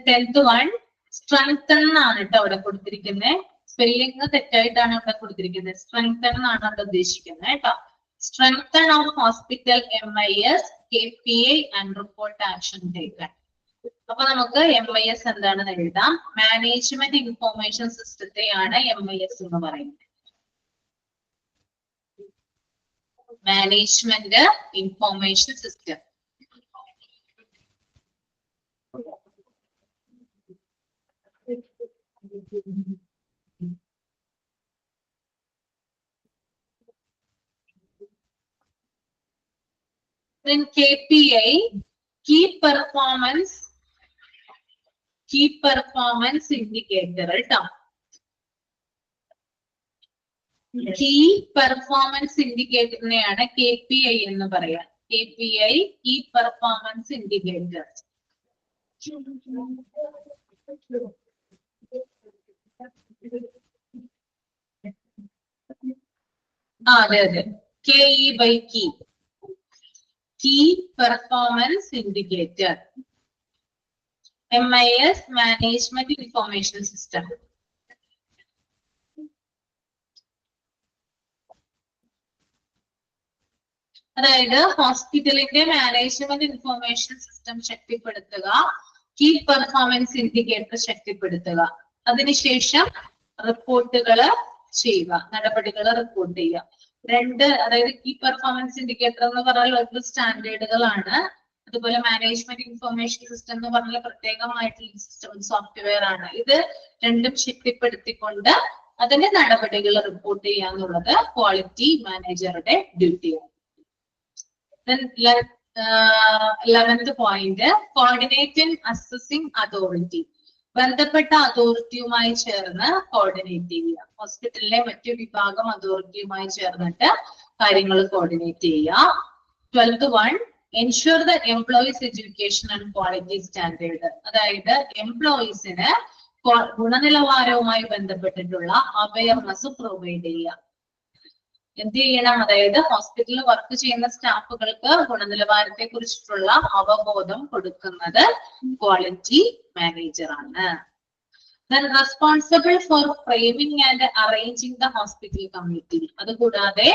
10th one, strengthen ആണ് കേട്ടോ അവിടെ കൊടുത്തിരിക്കുന്നത്. സ്പെല്ലിംഗ് തെറ്റായിട്ടാണ് ഇവിടെ കൊടുത്തിരിക്കുന്നത്. സ്ട്രെങ്തൻ എന്നാണ് അവിടെ ഉദ്ദേശിക്കുന്നത് കേട്ടോ. Strengthen of hospital MIS KPI and report action taken. അപ്പൊ നമുക്ക് MIS എന്താണെന്ന് എഴുതാം. മാനേജ്മെന്റ് ഇൻഫോർമേഷൻ സിസ്റ്റത്തെയാണ് MIS എന്ന് പറയുന്നത്. Management information system. Then KPI, key performance indicator കേട്ടോ. കീ പെർഫോമൻസ് ഇൻഡിക്കേറ്ററിനെയാണ് KPI എന്ന് പറയാ. KPI, key performance indicator. അതെ അതെ, KE by key. Key performance indicator. MIS Management Information System. അതായത് ഹോസ്പിറ്റലിന്റെ മാനേജ്മെന്റ് ഇൻഫോർമേഷൻ സിസ്റ്റം ശക്തിപ്പെടുത്തുക, കീ പെർഫോമൻസ് ഇൻഡിക്കേറ്റർ ശക്തിപ്പെടുത്തുക, അതിനുശേഷം റിപ്പോർട്ടുകൾ ചെയ്യുക, നടപടികൾ റിപ്പോർട്ട് ചെയ്യുക. അതായത് കീ പെർഫോമൻസ് ഇൻഡിക്കേറ്റർ എന്ന് പറഞ്ഞാൽ സ്റ്റാൻഡേർഡുകളാണ്. അതുപോലെ മാനേജ്മെന്റ് ഇൻഫോർമേഷൻ സിസ്റ്റം എന്ന് പറഞ്ഞാൽ പ്രത്യേകമായിട്ടുള്ള സിസ്റ്റം സോഫ്റ്റ്വെയർ ആണ്. ഇത് രണ്ടും ശക്തിപ്പെടുത്തിക്കൊണ്ട് അതിന്റെ നടപടികൾ റിപ്പോർട്ട് ചെയ്യുക എന്നുള്ളത് ക്വാളിറ്റി മാനേജറുടെ ഡ്യൂട്ടിയാണ്. 11th point, coordinating assessing authority. ബന്ധപ്പെട്ട അതോറിറ്റിയുമായി ചേർന്ന് കോർഡിനേറ്റ് ചെയ്യുക. ഹോസ്പിറ്റലിലെ മറ്റു വിഭാഗം അതോറിറ്റിയുമായി ചേർന്നിട്ട് കാര്യങ്ങൾ കോർഡിനേറ്റ് ചെയ്യുക. 12th one, ensure the employees education and quality standard. അതായത് എംപ്ലോയീസിന് ഗുണനിലവാരവുമായി ബന്ധപ്പെട്ടിട്ടുള്ള അവയർനെസ് പ്രൊവൈഡ് ചെയ്യുക. എന്ത് ചെയ്യണം? അതായത് ഹോസ്പിറ്റലിൽ വർക്ക് ചെയ്യുന്ന സ്റ്റാഫുകൾക്ക് ഗുണനിലവാരത്തെ കുറിച്ചിട്ടുള്ള അവബോധം കൊടുക്കുന്നത് ക്വാളിറ്റി മാനേജർ ആണ്. Then responsible for framing and arranging the hospital committee. അതുകൂടാതെ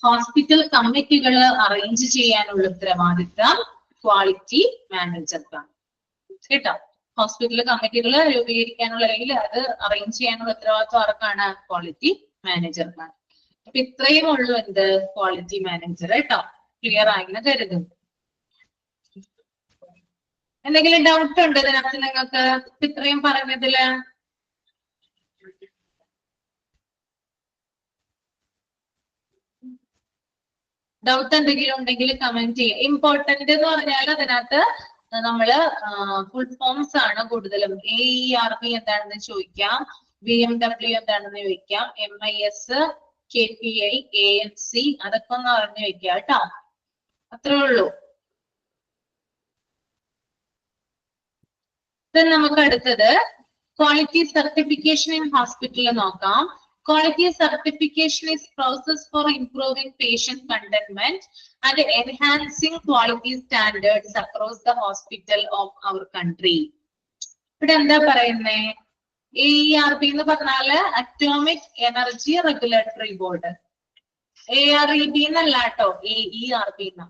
ഹോസ്പിറ്റൽ കമ്മിറ്റികൾ അറേഞ്ച് ചെയ്യാനുള്ള ഉത്തരവാദിത്തം ക്വാളിറ്റി മാനേജർക്കാണ് കേട്ടോ. ഹോസ്പിറ്റൽ കമ്മിറ്റികൾ രൂപീകരിക്കാനുള്ള അല്ലെങ്കിൽ അത് അറേഞ്ച് ചെയ്യാനുള്ള ഉത്തരവാദിത്വം ആർക്കാണ്? ക്വാളിറ്റി മാനേജർക്കാണ്. അപ്പൊ ഇത്രയും ഉള്ളൂ എന്ത്? ക്വാളിറ്റി മാനേജർ കേട്ടോ. ക്ലിയർ ആയെന്ന് കരുതുന്നു. എന്തെങ്കിലും ഡൗട്ട് ഉണ്ട് ഇതിനകത്ത് നിങ്ങൾക്ക് ഇത്രയും പറഞ്ഞതില്? ഡൗട്ട് എന്തെങ്കിലും ഉണ്ടെങ്കിൽ കമന്റ് ചെയ്യുക. ഇമ്പോർട്ടന്റ് എന്ന് പറഞ്ഞാൽ അതിനകത്ത് നമ്മള് ഫുൾ ഫോംസ് ആണ് കൂടുതലും. AERP എന്താണെന്ന് ചോദിക്കാം, BMW എന്താണെന്ന് ചോദിക്കാം, MIS, KPI, ANC അതൊക്കെ ഒന്ന് അറിഞ്ഞു വെക്കുക കേട്ടോ. അത്രേ ഉള്ളൂ. നമുക്ക് അടുത്തത് ക്വാളിറ്റി സർട്ടിഫിക്കേഷൻ ഇൻ ഹോസ്പിറ്റൽ നോക്കാം. Quality certification is process for improving patient contentment and enhancing quality standards across the hospital of our country. ഇവിടെ എന്താ പറയുന്നേ? AERB എന്ന് പറഞ്ഞാല് atomic energy regulatory board. AREB എന്നല്ല കേട്ടോ, AERB എന്ന.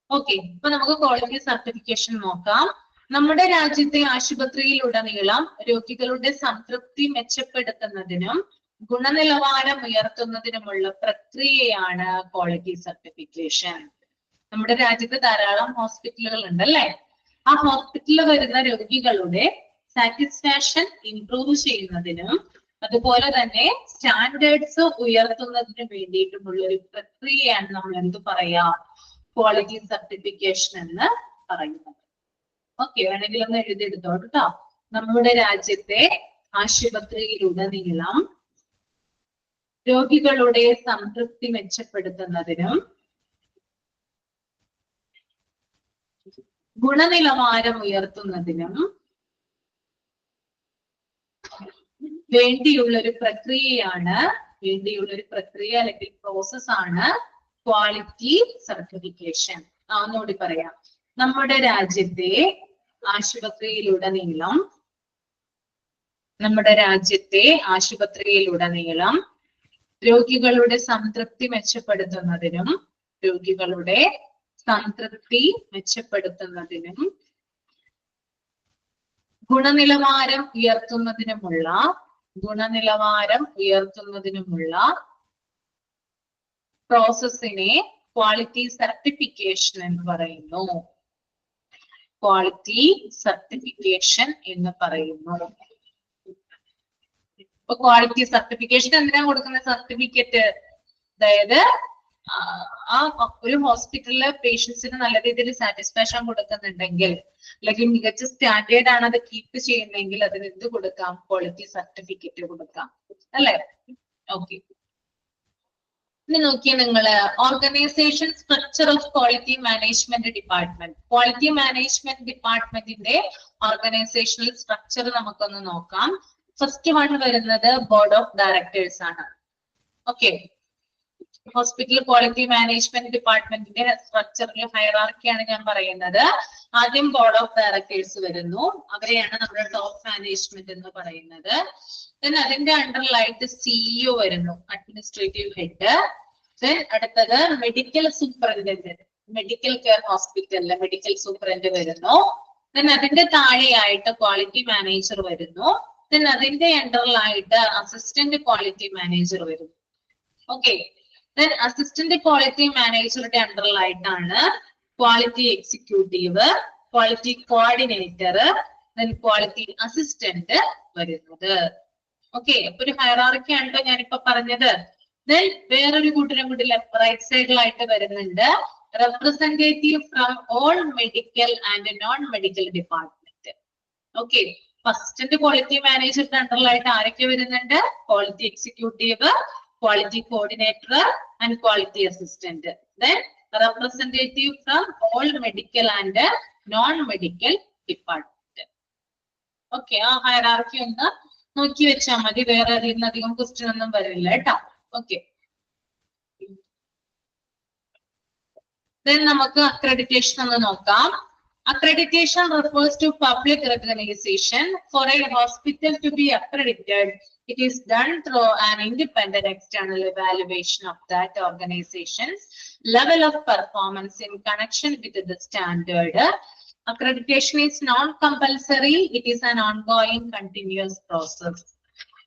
ഓക്കെ, ഇപ്പൊ നമുക്ക് ക്വാളിറ്റി സർട്ടിഫിക്കേഷൻ നോക്കാം. നമ്മുടെ രാജ്യത്തെ ആശുപത്രിയിലുടനീളം രോഗികളുടെ സംതൃപ്തി മെച്ചപ്പെടുത്തുന്നതിനും ഗുണനിലവാരം ഉയർത്തുന്നതിനുമുള്ള പ്രക്രിയയാണ് ക്വാളിറ്റി സർട്ടിഫിക്കേഷൻ. നമ്മുടെ രാജ്യത്ത് ധാരാളം ഹോസ്പിറ്റലുകൾ ഉണ്ടല്ലേ. ആ ഹോസ്പിറ്റലിൽ വരുന്ന രോഗികളുടെ സാറ്റിസ്ഫാക്ഷൻ ഇംപ്രൂവ് ചെയ്യുന്നതിനും അതുപോലെ തന്നെ സ്റ്റാൻഡേർഡ്സ് ഉയർത്തുന്നതിനും വേണ്ടിയിട്ടുമുള്ള ഒരു പ്രക്രിയയാണ് നമ്മൾ എന്ത് പറയാ? ക്വാളിറ്റി സർട്ടിഫിക്കേഷൻ എന്ന് പറയുന്നത്. ഓക്കെ, വേണമെങ്കിൽ ഒന്ന് എഴുതിയെടുത്തോ കേട്ടോ. നമ്മുടെ രാജ്യത്തെ ആശുപത്രിയിലുടനീളം രോഗികളുടെ സംതൃപ്തി മെച്ചപ്പെടുത്തുന്നതിനും ഗുണനിലവാരം ഉയർത്തുന്നതിനും വേണ്ടിയുള്ള ഒരു പ്രക്രിയയാണ്, അല്ലെങ്കിൽ പ്രോസസ് ആണ് ക്വാളിറ്റി സർട്ടിഫിക്കേഷൻ. ഒന്നുകൂടി പറയാം. നമ്മുടെ രാജ്യത്തെ ആശുപത്രിയിലുടനീളം നമ്മുടെ രാജ്യത്തെ ആശുപത്രിയിലുടനീളം രോഗികളുടെ സംതൃപ്തി മെച്ചപ്പെടുത്തുന്നതിനും ഗുണനിലവാരം ഉയർത്തുന്നതിനുമുള്ള പ്രോസസ്സിനെ ക്വാളിറ്റി സർട്ടിഫിക്കേഷൻ എന്ന് പറയുന്നു. ഇപ്പൊ ക്വാളിറ്റി സർട്ടിഫിക്കേഷൻ എന്തിനാ കൊടുക്കുന്ന സർട്ടിഫിക്കറ്റ്? അതായത് ഒരു ഹോസ്പിറ്റലിലെ പേഷ്യൻസിന് നല്ല രീതിയിൽ സാറ്റിസ്ഫാക്ഷൻ കൊടുക്കുന്നുണ്ടെങ്കിൽ, അല്ലെങ്കിൽ മികച്ച സ്റ്റാൻഡേർഡ് ആണ് അത് കീപ്പ് ചെയ്യുന്നതെങ്കിൽ അതിന് എന്ത് കൊടുക്കാം? ക്വാളിറ്റി സർട്ടിഫിക്കറ്റ് കൊടുക്കാം, അല്ലെ? ഓക്കെ, ഇനി നോക്കിയേ നിങ്ങള് organisation structure of quality management department. Quality management ഡിപ്പാർട്ട്മെന്റിന്റെ ഓർഗനൈസേഷണൽ സ്ട്രക്ചർ നമുക്കൊന്ന് നോക്കാം. ഫസ്റ്റ് വൺ വരുന്നത് ബോർഡ് ഓഫ് ഡയറക്ടേഴ്സ് ആണ്. ഓക്കെ, ഹോസ്പിറ്റൽ ക്വാളിറ്റി മാനേജ്മെന്റ് ഡിപ്പാർട്ട്മെന്റിന്റെ സ്ട്രക്ചറിൽ ഹൈറാർക്കിയാണ് ഞാൻ പറയുന്നത്. ആദ്യം ബോർഡ് ഓഫ് ഡയറക്ടേഴ്സ് വരുന്നു, അവരെയാണ് നമ്മുടെ ടോപ്പ് മാനേജ്മെന്റ് എന്ന് പറയുന്നത്. then അതിന്റെ അണ്ടറിലായിട്ട് സിഇഒ വരുന്നു, അഡ്മിനിസ്ട്രേറ്റീവ് ഹെഡ്. then അടുത്തത് മെഡിക്കൽ സൂപ്രണ്ടന്റ്, മെഡിക്കൽ കെയർ ഹോസ്പിറ്റലിലെ മെഡിക്കൽ സൂപ്രണ്ട് വരുന്നു. then അതിന്റെ താഴെയായിട്ട് ക്വാളിറ്റി മാനേജർ വരുന്നു. then അതിന്റെ അണ്ടറിലായിട്ട് അസിസ്റ്റന്റ് ക്വാളിറ്റി മാനേജർ വരുന്നു. ഓക്കെ, then അസിസ്റ്റന്റ് ക്വാളിറ്റി മാനേജറുടെ അണ്ടറിലായിട്ടാണ് quality executive, quality coordinator, then quality assistant വരുന്നത്. ഓക്കെ, അപ്പൊ ഒരു ഹൈറാർക്കി ആണല്ലോ ഞാനിപ്പോ പറഞ്ഞത്. then വേറൊരു കൂട്ടരും കൂടി റൈറ്റ് സൈഡിലായിട്ട് വരുന്നുണ്ട്, representative from all medical and non medical department. Okay, assistant quality മാനേജറുടെ അണ്ടറിലായിട്ട് ആരൊക്കെ വരുന്നുണ്ട്? Quality executive, quality coordinator and quality assistant. Then representative from all medical and non-medical department. Okay, ആ ഹൈറാർക്കി ഒന്ന് നോക്കി വെച്ചാൽ മതി, വേറെ അധികം ക്വസ്റ്റ്യൻ ഒന്നും വരില്ല കേട്ടോ. ഓക്കെ, then നമുക്ക് അക്രഡിറ്റേഷൻ ഒന്ന് നോക്കാം. Accreditation refers to public recognition. For a hospital to be accredited, it is done through an independent external evaluation of that organization's level of performance in connection with the standard. Accreditation is non-compulsory. It is an ongoing, continuous process.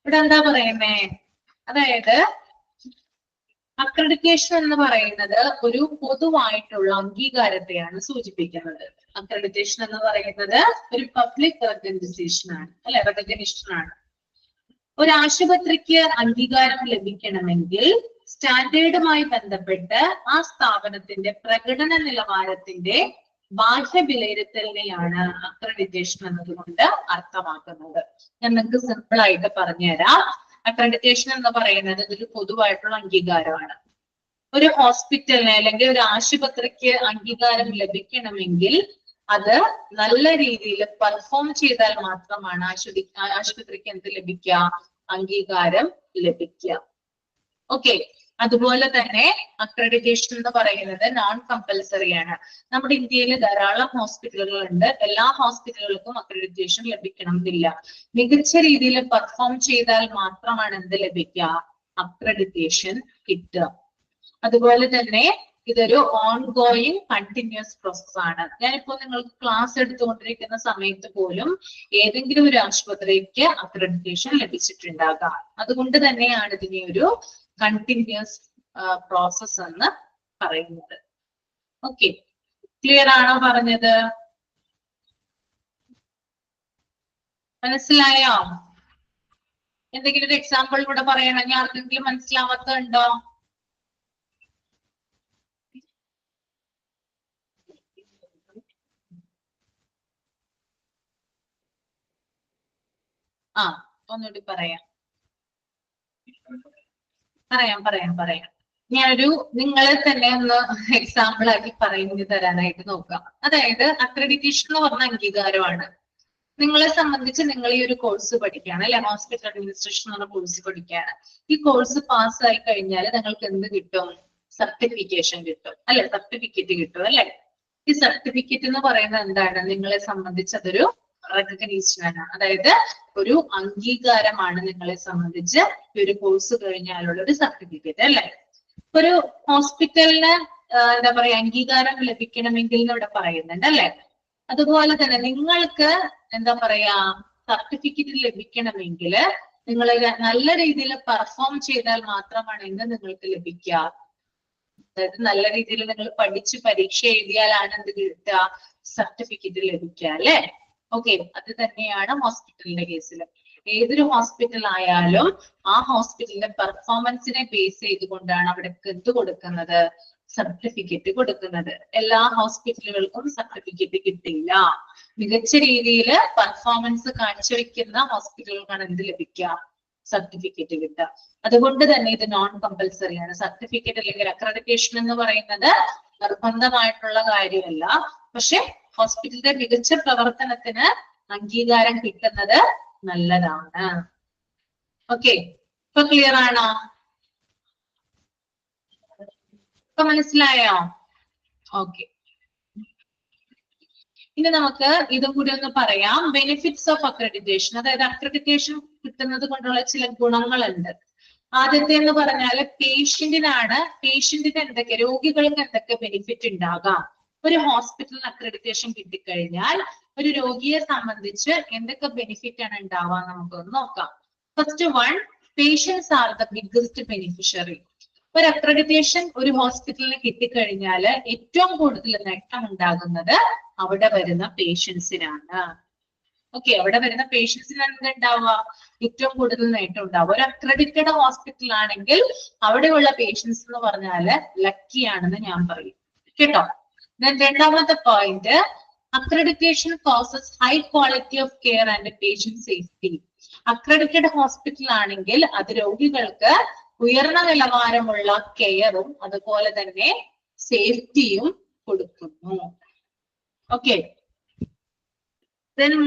ഇവിടെ എന്താ പറയുന്നേ? അതായത് accreditation എന്ന് പറയുന്നത് ഒരു പൊതുവായിട്ടുള്ള അംഗീകാരത്തെയാണ് സൂചിപ്പിക്കുന്നത്. Accreditation എന്ന് പറയുന്നത് ഒരു പബ്ലിക് റെക്കഗ്നിഷൻ ആണ്, അല്ലെ? റെക്കഗ്നിഷൻ ആണ്. ഒരു ആശുപത്രിക്ക് അംഗീകാരം ലഭിക്കണമെങ്കിൽ സ്റ്റാൻഡേർഡുമായി ബന്ധപ്പെട്ട് ആ സ്ഥാപനത്തിന്റെ പ്രകടന നിലവാരത്തിന്റെ ബാഹ്യ വിലയിരുത്തലിനെയാണ് അക്രഡിറ്റേഷൻ എന്നതുകൊണ്ട് അർത്ഥമാക്കുന്നത്. ഞാൻ നിങ്ങൾക്ക് സിമ്പിൾ ആയിട്ട് പറഞ്ഞുതരാം. അക്രഡിറ്റേഷൻ എന്ന് പറയുന്നത് ഇതൊരു പൊതുവായിട്ടുള്ള അംഗീകാരമാണ്. ഒരു ഹോസ്പിറ്റലിന് അല്ലെങ്കിൽ ഒരു ആശുപത്രിക്ക് അംഗീകാരം ലഭിക്കണമെങ്കിൽ അത് നല്ല രീതിയിൽ പെർഫോം ചെയ്താൽ മാത്രമാണ് ആശുപത്രിക്ക് എന്ത് ലഭിക്കുക? അംഗീകാരം ലഭിക്കുക. ഓക്കെ, അതുപോലെ തന്നെ അക്രഡിറ്റേഷൻ എന്ന് പറയുന്നത് നോൺ കമ്പൽസറി ആണ്. നമ്മുടെ ഇന്ത്യയിൽ ധാരാളം ഹോസ്പിറ്റലുകൾ ഉണ്ട്. എല്ലാ ഹോസ്പിറ്റലുകൾക്കും അക്രഡിറ്റേഷൻ ലഭിക്കണം എന്നില്ല. മികച്ച രീതിയിൽ പെർഫോം ചെയ്താൽ മാത്രമാണ് എന്ത് ലഭിക്കുക? അക്രഡിറ്റേഷൻ കിട്ടുക. അതുപോലെ തന്നെ ഇതൊരു ഓൺഗോയിങ് കണ്ടിന്യൂസ് പ്രോസസ് ആണ്. ഞാനിപ്പോ നിങ്ങൾക്ക് ക്ലാസ് എടുത്തുകൊണ്ടിരിക്കുന്ന സമയത്ത് പോലും ഏതെങ്കിലും ഒരു ആശുപത്രിക്ക് അക്രഡിറ്റേഷൻ ലഭിച്ചിട്ടുണ്ടാകാം. അതുകൊണ്ട് തന്നെയാണ് ഇതിനെ ഒരു കണ്ടിന്യൂസ് പ്രോസസ് എന്ന് പറയുന്നത്. ഓക്കെ, ക്ലിയർ ആണോ പറഞ്ഞത്? മനസ്സിലായോ? എന്തെങ്കിലും ഒരു എക്സാമ്പിൾ കൂടെ പറയണം. ഞാൻ ആർക്കെങ്കിലും മനസ്സിലാവാത്തതുണ്ടോ? ഒന്നുകൂടി പറയാം. ഞാനൊരു നിങ്ങളെ തന്നെ ഒന്ന് എക്സാമ്പിൾ ആക്കി പറഞ്ഞു തരാനായിട്ട് നോക്കാം. അതായത് അക്രഡിറ്റേഷൻ എന്ന് പറഞ്ഞ അംഗീകാരമാണ്. നിങ്ങളെ സംബന്ധിച്ച് നിങ്ങൾ ഈ ഒരു കോഴ്സ് പഠിക്കുകയാണ്, അല്ലെ? ഹോസ്പിറ്റൽ അഡ്മിനിസ്ട്രേഷൻ എന്ന കോഴ്സ് പഠിക്കുകയാണ്. ഈ കോഴ്സ് പാസ്സായി കഴിഞ്ഞാൽ നിങ്ങൾക്ക് എന്ത് കിട്ടും? സർട്ടിഫിക്കേഷൻ കിട്ടും, അല്ലെ? സർട്ടിഫിക്കറ്റ് കിട്ടും, അല്ലെ? ഈ സർട്ടിഫിക്കറ്റ് എന്ന് പറയുന്നത് എന്താണ്? നിങ്ങളെ സംബന്ധിച്ച് അതൊരു റെക്കഗ്നീഷൻ ആണ്, അതായത് ഒരു അംഗീകാരമാണ് നിങ്ങളെ സംബന്ധിച്ച് ഈ ഒരു കോഴ്സ് കഴിഞ്ഞാലുള്ള ഒരു സർട്ടിഫിക്കറ്റ് അല്ലെ. ഒരു ഹോസ്പിറ്റലിന് എന്താ പറയാ അംഗീകാരം ലഭിക്കണമെങ്കിൽ ഇവിടെ പറയുന്നുണ്ട് അല്ലെ. അതുപോലെ തന്നെ നിങ്ങൾക്ക് എന്താ പറയാ സർട്ടിഫിക്കറ്റ് ലഭിക്കണമെങ്കിൽ നിങ്ങൾ നല്ല രീതിയിൽ പെർഫോം ചെയ്താൽ മാത്രമാണ് എന്ത് നിങ്ങൾക്ക് ലഭിക്കുക. അതായത് നല്ല രീതിയിൽ നിങ്ങൾ പഠിച്ച് പരീക്ഷ എഴുതിയാലാണ് എന്ത് കിട്ടുക, സർട്ടിഫിക്കറ്റ് ലഭിക്കുക അല്ലെ. ഓക്കെ, അത് തന്നെയാണ് ഹോസ്പിറ്റലിന്റെ കേസിൽ. ഏതൊരു ഹോസ്പിറ്റൽ ആയാലും ആ ഹോസ്പിറ്റലിന്റെ പെർഫോമൻസിനെ ബേസ് ചെയ്തുകൊണ്ടാണ് അവിടെ എന്ത് കൊടുക്കുന്നത്, സർട്ടിഫിക്കറ്റ് കൊടുക്കുന്നത്. എല്ലാ ഹോസ്പിറ്റലുകൾക്കും സർട്ടിഫിക്കറ്റ് കിട്ടില്ല. മികച്ച രീതിയിൽ പെർഫോമൻസ് കാഴ്ചവെക്കുന്ന ഹോസ്പിറ്റലുകൾക്കാണ് എന്ത് ലഭിക്കുക, സർട്ടിഫിക്കറ്റ് കിട്ടുക. അതുകൊണ്ട് തന്നെ ഇത് നോൺ കമ്പൽസറി ആണ്. സർട്ടിഫിക്കറ്റ് അല്ലെങ്കിൽ അക്രഡിറ്റേഷൻ എന്ന് പറയുന്നത് നിർബന്ധമായിട്ടുള്ള കാര്യമല്ല. പക്ഷെ ഹോസ്പിറ്റലിന്റെ മികച്ച പ്രവർത്തനത്തിന് അംഗീകാരം കിട്ടുന്നത് നല്ലതാണ്. ഓക്കെ, ഇപ്പൊ ക്ലിയർ ആണോ? ഇപ്പൊ മനസ്സിലായോ? ഓക്കെ, ഇനി നമുക്ക് ഇതും കൂടി ഒന്ന് പറയാം. ബെനിഫിറ്റ്സ് ഓഫ് അക്രഡിറ്റേഷൻ, അതായത് അക്രഡിറ്റേഷൻ കിട്ടുന്നത് കൊണ്ടുള്ള ചില ഗുണങ്ങളുണ്ട്. ആദ്യത്തെ എന്ന് പറഞ്ഞാൽ പേഷ്യന്റിന് എന്തൊക്കെ, രോഗികൾക്ക് എന്തൊക്കെ ബെനിഫിറ്റ് ഉണ്ടാകാം. ഒരു ഹോസ്പിറ്റലിന് അക്രഡിറ്റേഷൻ കിട്ടിക്കഴിഞ്ഞാൽ ഒരു രോഗിയെ സംബന്ധിച്ച് എന്തൊക്കെ ബെനിഫിറ്റ് ആണ് ഉണ്ടാവുക നമുക്കൊന്ന് നോക്കാം. First one, patients are the biggest beneficiary. ഒരു അക്രഡിറ്റേഷൻ ഒരു ഹോസ്പിറ്റലിന് കിട്ടിക്കഴിഞ്ഞാൽ ഏറ്റവും കൂടുതൽ നേട്ടം ഉണ്ടാകുന്നത് അവിടെ വരുന്ന പേഷ്യൻസിനാണ്. ഓക്കെ, അവിടെ വരുന്ന പേഷ്യൻസിനാണ് എന്തുണ്ടാവുക, ഏറ്റവും കൂടുതൽ നേട്ടം ഉണ്ടാവുക. ഒരു അക്രഡിറ്റഡ് ഹോസ്പിറ്റൽ ആണെങ്കിൽ അവിടെയുള്ള പേഷ്യൻസ് എന്ന് പറഞ്ഞാല് ലക്കി ആണെന്ന് ഞാൻ പറയും കേട്ടോ. രണ്ടാമത്തെ point, accreditation causes high quality of care and patient safety. Accredited hospital ആണെങ്കിൽ അത് രോഗികൾക്ക് ഉയർന്ന നിലവാരമുള്ള കെയറും അതുപോലെ തന്നെ സേഫ്റ്റിയും കൊടുക്കുന്നു. ഓക്കെ,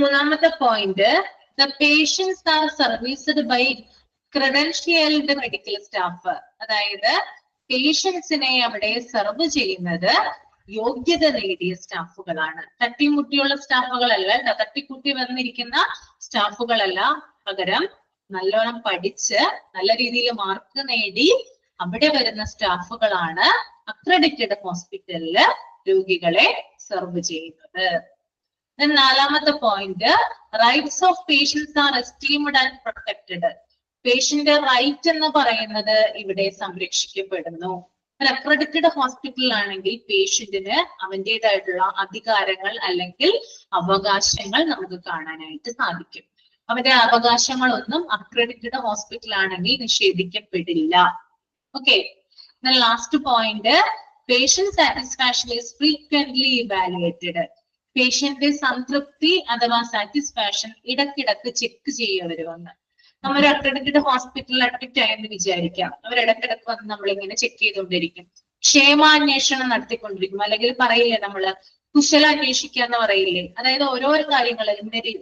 മൂന്നാമത്തെ point, the patients are serviced by credentialed medical staff. അതായത് പേഷ്യൻസിനെ അവിടെ സെർവ് ചെയ്യുന്നത് യോഗ്യത നേടിയ സ്റ്റാഫുകളാണ്. തട്ടിമുട്ടിയുള്ള സ്റ്റാഫുകളല്ല, തട്ടിക്കുട്ടി വന്നിരിക്കുന്ന സ്റ്റാഫുകളല്ല, പകരം നല്ലോണം പഠിച്ച് നല്ല രീതിയിൽ മാർക്ക് നേടി അവിടെ വരുന്ന സ്റ്റാഫുകളാണ് അക്രഡിറ്റഡ് ഹോസ്പിറ്റലില് രോഗികളെ സെർവ് ചെയ്യുന്നത്. നാലാമത്തെ point, rights of patients are esteemed and protected. Patient right എന്ന് പറയുന്നത് ഇവിടെ സംരക്ഷിക്കപ്പെടുന്നു. ഒരു അക്രഡിറ്റഡ് ഹോസ്പിറ്റലിലാണെങ്കിൽ പേഷ്യന്റിന് അവന്റേതായിട്ടുള്ള അധികാരങ്ങൾ അല്ലെങ്കിൽ അവകാശങ്ങൾ നമുക്ക് കാണാനായിട്ട് സാധിക്കും. അവന്റെ അവകാശങ്ങളൊന്നും അക്രഡിറ്റഡ് ഹോസ്പിറ്റൽ ആണെങ്കിൽ നിഷേധിക്കപ്പെടില്ല. Okay, last point, patient satisfaction is frequently evaluated. Patient സംതൃപ്തി അഥവാ സാറ്റിസ്ഫാക്ഷൻ ഇടക്കിടക്ക് ചെക്ക് ചെയ്യുവരുമെന്ന്. നമ്മൾ അക്രഡിറ്റഡ് ഹോസ്പിറ്റലിൽ അഡ്മിറ്റ് ആയെന്ന് വിചാരിക്കാം, അവർ ഇടക്കിടക്ക് വന്ന് നമ്മളിങ്ങനെ ചെക്ക് ചെയ്തുകൊണ്ടിരിക്കും, ക്ഷേമാന്വേഷണം നടത്തിക്കൊണ്ടിരിക്കും, അല്ലെങ്കിൽ പറയില്ലേ നമ്മള് കുശലാന്വേഷിക്കുക എന്ന് പറയില്ലേ. അതായത് ഓരോരോ കാര്യങ്ങൾ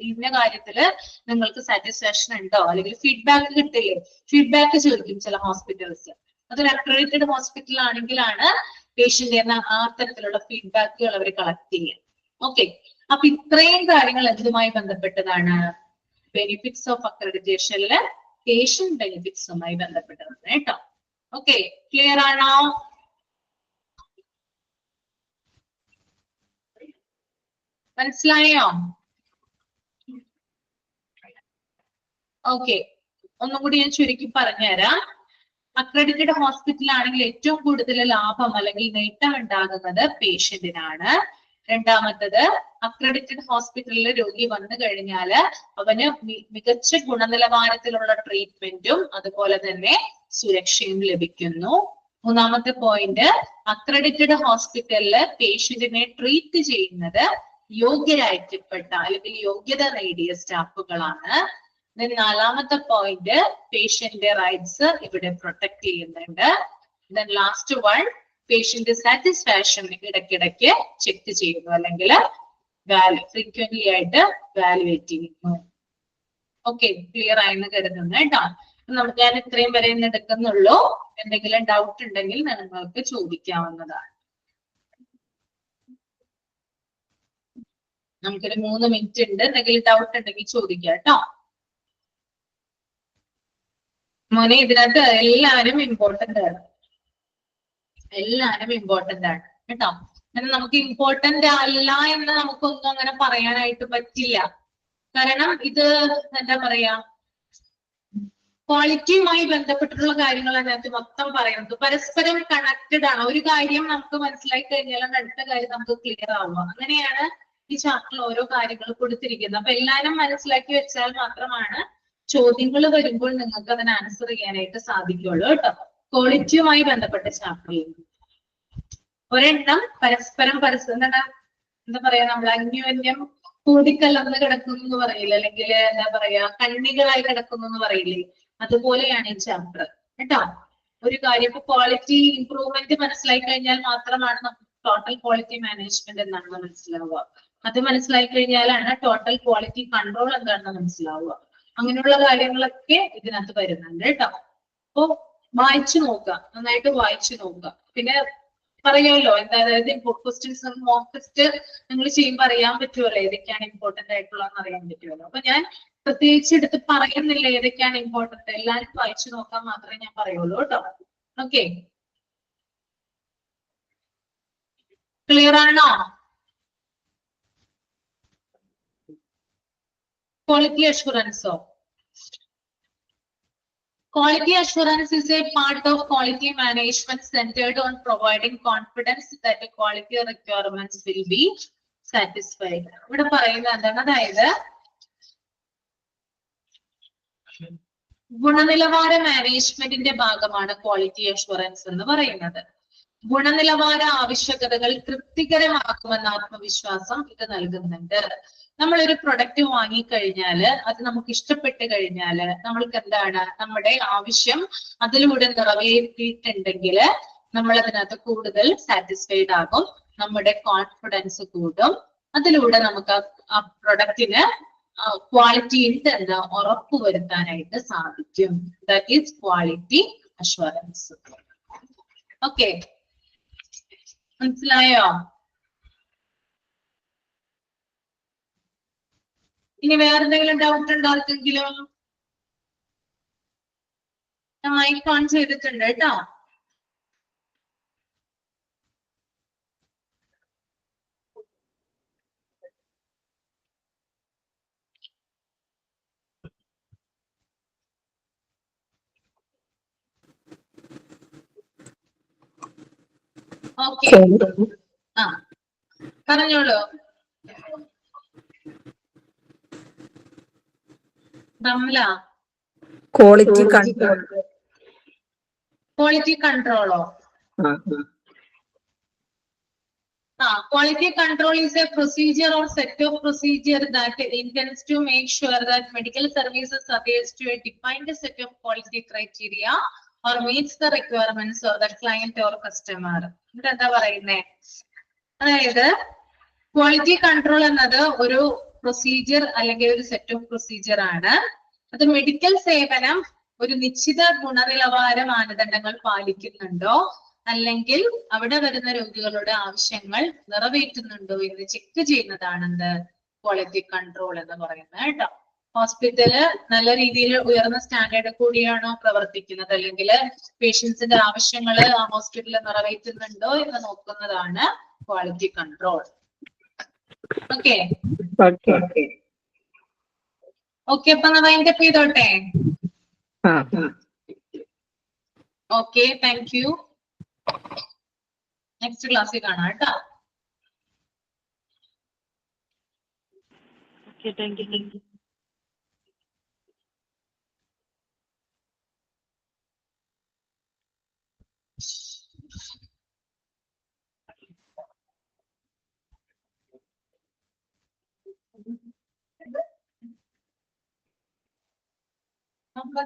ഇന്ന കാര്യത്തില് നിങ്ങൾക്ക് സാറ്റിസ്ഫാക്ഷൻ ഉണ്ടോ, അല്ലെങ്കിൽ ഫീഡ്ബാക്ക് കിട്ടില്ലേ, ഫീഡ്ബാക്ക് ചോദിക്കും ചില ഹോസ്പിറ്റൽസ്. അതൊരു അക്രഡിറ്റഡ് ഹോസ്പിറ്റൽ ആണെങ്കിലാണ് പേഷ്യന്റ് എന്ന ആ തരത്തിലുള്ള ഫീഡ്ബാക്കുകൾ അവർ കളക്ട് ചെയ്യുക. ഓക്കെ, അപ്പൊ ഇത്രയും കാര്യങ്ങൾ എന്തുമായി ബന്ധപ്പെട്ടതാണ്, ബെനിഫിറ്റ്സ് ഓഫ് അക്രഡിറ്റേഷനില് പേഷ്യന്റ് ബെനിഫിറ്റ്സുമായി ബന്ധപ്പെട്ടതാണ് കേട്ടോ. ഓക്കെ, ക്ലിയർ ആണോ? മനസ്സിലായോ? ഓക്കെ, ഒന്നും കൂടി ഞാൻ ചുരുക്കി പറഞ്ഞുതരാം. അക്രഡിറ്റഡ് ഹോസ്പിറ്റൽ ആണെങ്കിൽ ഏറ്റവും കൂടുതൽ ലാഭം അല്ലെങ്കിൽ നേട്ടം ഉണ്ടാകുന്നത് പേഷ്യന്റിനാണ്. രണ്ടാമത്തത്, അക്രഡിറ്റഡ് ഹോസ്പിറ്റലിൽ രോഗി വന്നു കഴിഞ്ഞാൽ അവന് മികച്ച ഗുണനിലവാരത്തിലുള്ള ട്രീറ്റ്മെന്റും അതുപോലെ തന്നെ സുരക്ഷയും ലഭിക്കുന്നു. മൂന്നാമത്തെ പോയിന്റ്, അക്രഡിറ്റഡ് ഹോസ്പിറ്റലില് പേഷ്യന്റിനെ ട്രീറ്റ് ചെയ്യുന്നത് യോഗ്യരായിട്ടപ്പെട്ട അല്ലെങ്കിൽ യോഗ്യത നേടിയ സ്റ്റാഫുകളാണ്. നാലാമത്തെ പോയിന്റ്, പേഷ്യന്റ് റൈറ്റ്സ് ഇവിടെ പ്രൊട്ടക്ട് ചെയ്യുന്നുണ്ട്. ലാസ്റ്റ് വൺ, പേഷ്യന്റ് സാറ്റിസ്ഫാക്ഷൻ ഇടയ്ക്കിടയ്ക്ക് ചെക്ക് ചെയ്യുന്നു അല്ലെങ്കിൽ ഫ്രീക്വന്റ്ലി ആയിട്ട് വാലുവേറ്റ് ചെയ്യുന്നു. ഓക്കെ, ക്ലിയർ ആയെന്ന് കരുതുന്നു കേട്ടോ. നമുക്ക് ഞാൻ ഇത്രയും വരെ ഇന്ന് എടുക്കുന്നുള്ളൂ. എന്തെങ്കിലും ഡൗട്ട് ഉണ്ടെങ്കിൽ നിങ്ങൾക്ക് ചോദിക്കാവുന്നതാണ്. നമുക്കൊരു 3 മിനിറ്റ് ഉണ്ട്. എന്തെങ്കിലും ഡൗട്ട് ഉണ്ടെങ്കിൽ ചോദിക്കാം കേട്ടോ. മോനെ ഇതിനകത്ത് എല്ലാവരും ഇമ്പോർട്ടന്റ് ആണ്, എല്ലാവരും ഇമ്പോർട്ടന്റ് ആണ് കേട്ടോ. അങ്ങനെ നമുക്ക് ഇമ്പോർട്ടന്റ് അല്ല എന്ന് നമുക്കൊന്നും അങ്ങനെ പറയാനായിട്ട് പറ്റില്ല. കാരണം ഇത് എന്താ പറയാ, ക്വാളിറ്റിയുമായി ബന്ധപ്പെട്ടിട്ടുള്ള കാര്യങ്ങളാണ് അതിനകത്ത് മൊത്തം പറയുന്നത്. പരസ്പരം കണക്റ്റഡ് ആണ്. ഒരു കാര്യം നമുക്ക് മനസ്സിലായി കഴിഞ്ഞാൽ അടുത്ത കാര്യം നമുക്ക് ക്ലിയർ ആവുക. അങ്ങനെയാണ് ഈ ചാപ്റ്ററിൽ ഓരോ കാര്യങ്ങൾ കൊടുത്തിരിക്കുന്നത്. അപ്പൊ എല്ലാവരും മനസ്സിലാക്കി വെച്ചാൽ മാത്രമാണ് ചോദ്യങ്ങൾ വരുമ്പോൾ നിങ്ങൾക്ക് അതിന് ആൻസർ ചെയ്യാനായിട്ട് സാധിക്കുള്ളൂ കേട്ടോ. ക്വാളിറ്റിയുമായി ബന്ധപ്പെട്ട ചാപ്റ്ററിൽ ഒരെണ്ണം പരസ്പരം എന്താ പറയാ, നമ്മൾ അന്യോന്യം കൂടിക്കലർന്ന് കിടക്കുന്നു എന്ന് പറയില്ല, അല്ലെങ്കിൽ എന്താ പറയാ കണ്ണികളായി കിടക്കുന്നു എന്ന് പറയില്ലേ, അതുപോലെയാണ് ഈ ചാപ്റ്റർ കേട്ടോ. ഒരു കാര്യം ഇപ്പൊ ക്വാളിറ്റി ഇംപ്രൂവ്മെന്റ് മനസ്സിലായി കഴിഞ്ഞാൽ മാത്രമാണ് നമുക്ക് ടോട്ടൽ ക്വാളിറ്റി മാനേജ്മെന്റ് എന്താണെന്ന് മനസ്സിലാവുക. അത് മനസ്സിലായി കഴിഞ്ഞാലാണ് ടോട്ടൽ ക്വാളിറ്റി കൺട്രോൾ എന്താണെന്ന് മനസ്സിലാവുക. അങ്ങനെയുള്ള കാര്യങ്ങളൊക്കെ ഇതിനകത്ത് വരുന്നുണ്ട് കേട്ടോ. അപ്പൊ വായിച്ചു നോക്കുക, നന്നായിട്ട് വായിച്ചു നോക്കുക. പിന്നെ പറയുമല്ലോ എന്താ, അതായത് ക്വസ്റ്റ്യൻസ് മോക്ക് ടെസ്റ്റ് നിങ്ങൾ ചെയ്യുമ്പോൾ അറിയാൻ പറ്റുമല്ലോ ഏതൊക്കെയാണ് ഇമ്പോർട്ടന്റ് ആയിട്ടുള്ളതെന്ന് അറിയാൻ പറ്റുമല്ലോ. അപ്പൊ ഞാൻ പ്രത്യേകിച്ച് എടുത്ത് പറയുന്നില്ല ഏതൊക്കെയാണ് ഇമ്പോർട്ടന്റ്, എല്ലാവരും വായിച്ചു നോക്കാൻ മാത്രമേ ഞാൻ പറയുള്ളൂ കേട്ടോ. ഓക്കെ, ക്ലിയർ ആണോ? Quality അഷുറൻസോ? Quality assurance is a part of quality management centered on providing confidence that the quality requirements will be satisfied. ഇവിടെ പറയുന്നത് എന്താണ്, അതായത് ഗുണനിലവാര മാനേജ്മെന്റിന്റെ ഭാഗമാണ് ക്വാളിറ്റി അഷുറൻസ് എന്ന് പറയുന്നത്. ഗുണനിലവാര ആവശ്യകതകൾ തൃപ്തികരമാക്കുമെന്ന ആത്മവിശ്വാസം ഇത് നൽകുന്നുണ്ട്. നമ്മളൊരു പ്രൊഡക്റ്റ് വാങ്ങിക്കഴിഞ്ഞാല് അത് നമുക്ക് ഇഷ്ടപ്പെട്ട് കഴിഞ്ഞാല് നമ്മൾക്ക് എന്താണ്, നമ്മുടെ ആവശ്യം അതിലൂടെ നിറവേറ്റിയിട്ടുണ്ടെങ്കിൽ നമ്മൾ അതിനകത്ത് കൂടുതൽ സാറ്റിസ്ഫൈഡ് ആകും, നമ്മുടെ കോൺഫിഡൻസ് കൂടും. അതിലൂടെ നമുക്ക് ആ പ്രൊഡക്റ്റിന് ക്വാളിറ്റി ഉണ്ട് എന്ന് ഉറപ്പുവരുത്താനായിട്ട് സാധിക്കും. That is quality assurance. Okay, മനസ്സിലായോ? ഇനി വേറെന്തെങ്കിലും ഡൗട്ട് ഉണ്ടോ ആർക്കെങ്കിലും? ഞാൻ മൈക്ക് ഓൺ ചെയ്തിട്ടുണ്ട് കേട്ടോ. ഓക്കെ, ആ പറഞ്ഞോളൂ. Ramla, quality control. ക്വാളിറ്റി കൺട്രോളോ? Quality control is a procedure or set of procedure that intends to make sure that medical services adheres to a defined set of quality criteria or meets the requirements of the client or customer. എന്താ പറയുന്നേ, അതായത് quality control എന്നത് ഒരു procedure അല്ലെങ്കിൽ ഒരു set of procedure ആണ്. അത് medical സേവനം ഒരു നിശ്ചിത ഗുണനിലവാര മാനദണ്ഡങ്ങൾ പാലിക്കുന്നുണ്ടോ അല്ലെങ്കിൽ അവിടെ വരുന്ന രോഗികളുടെ ആവശ്യങ്ങൾ നിറവേറ്റുന്നുണ്ടോ എന്ന് ചെക്ക് ചെയ്യുന്നതാണ് എന്ത്, ക്വാളിറ്റി കൺട്രോൾ എന്ന് പറയുന്നത് കേട്ടോ. ഹോസ്പിറ്റല് നല്ല രീതിയിൽ ഉയർന്ന സ്റ്റാൻഡേർഡ് കൂടിയാണോ പ്രവർത്തിക്കുന്നത്, അല്ലെങ്കിൽ പേഷ്യൻസിന്റെ ആവശ്യങ്ങൾ ആ ഹോസ്പിറ്റലിൽ നിറവേറ്റുന്നുണ്ടോ എന്ന് നോക്കുന്നതാണ് ക്വാളിറ്റി കൺട്രോൾ. ഓക്കെ ഓക്കെ, അപ്പൊ വൈൻഡപ്പ് ചെയ്തോട്ടെ. Okay, thank you. നെക്സ്റ്റ് ക്ലാസ്സിൽ കാണാം കേട്ടോ. Okay, thank you. Okay.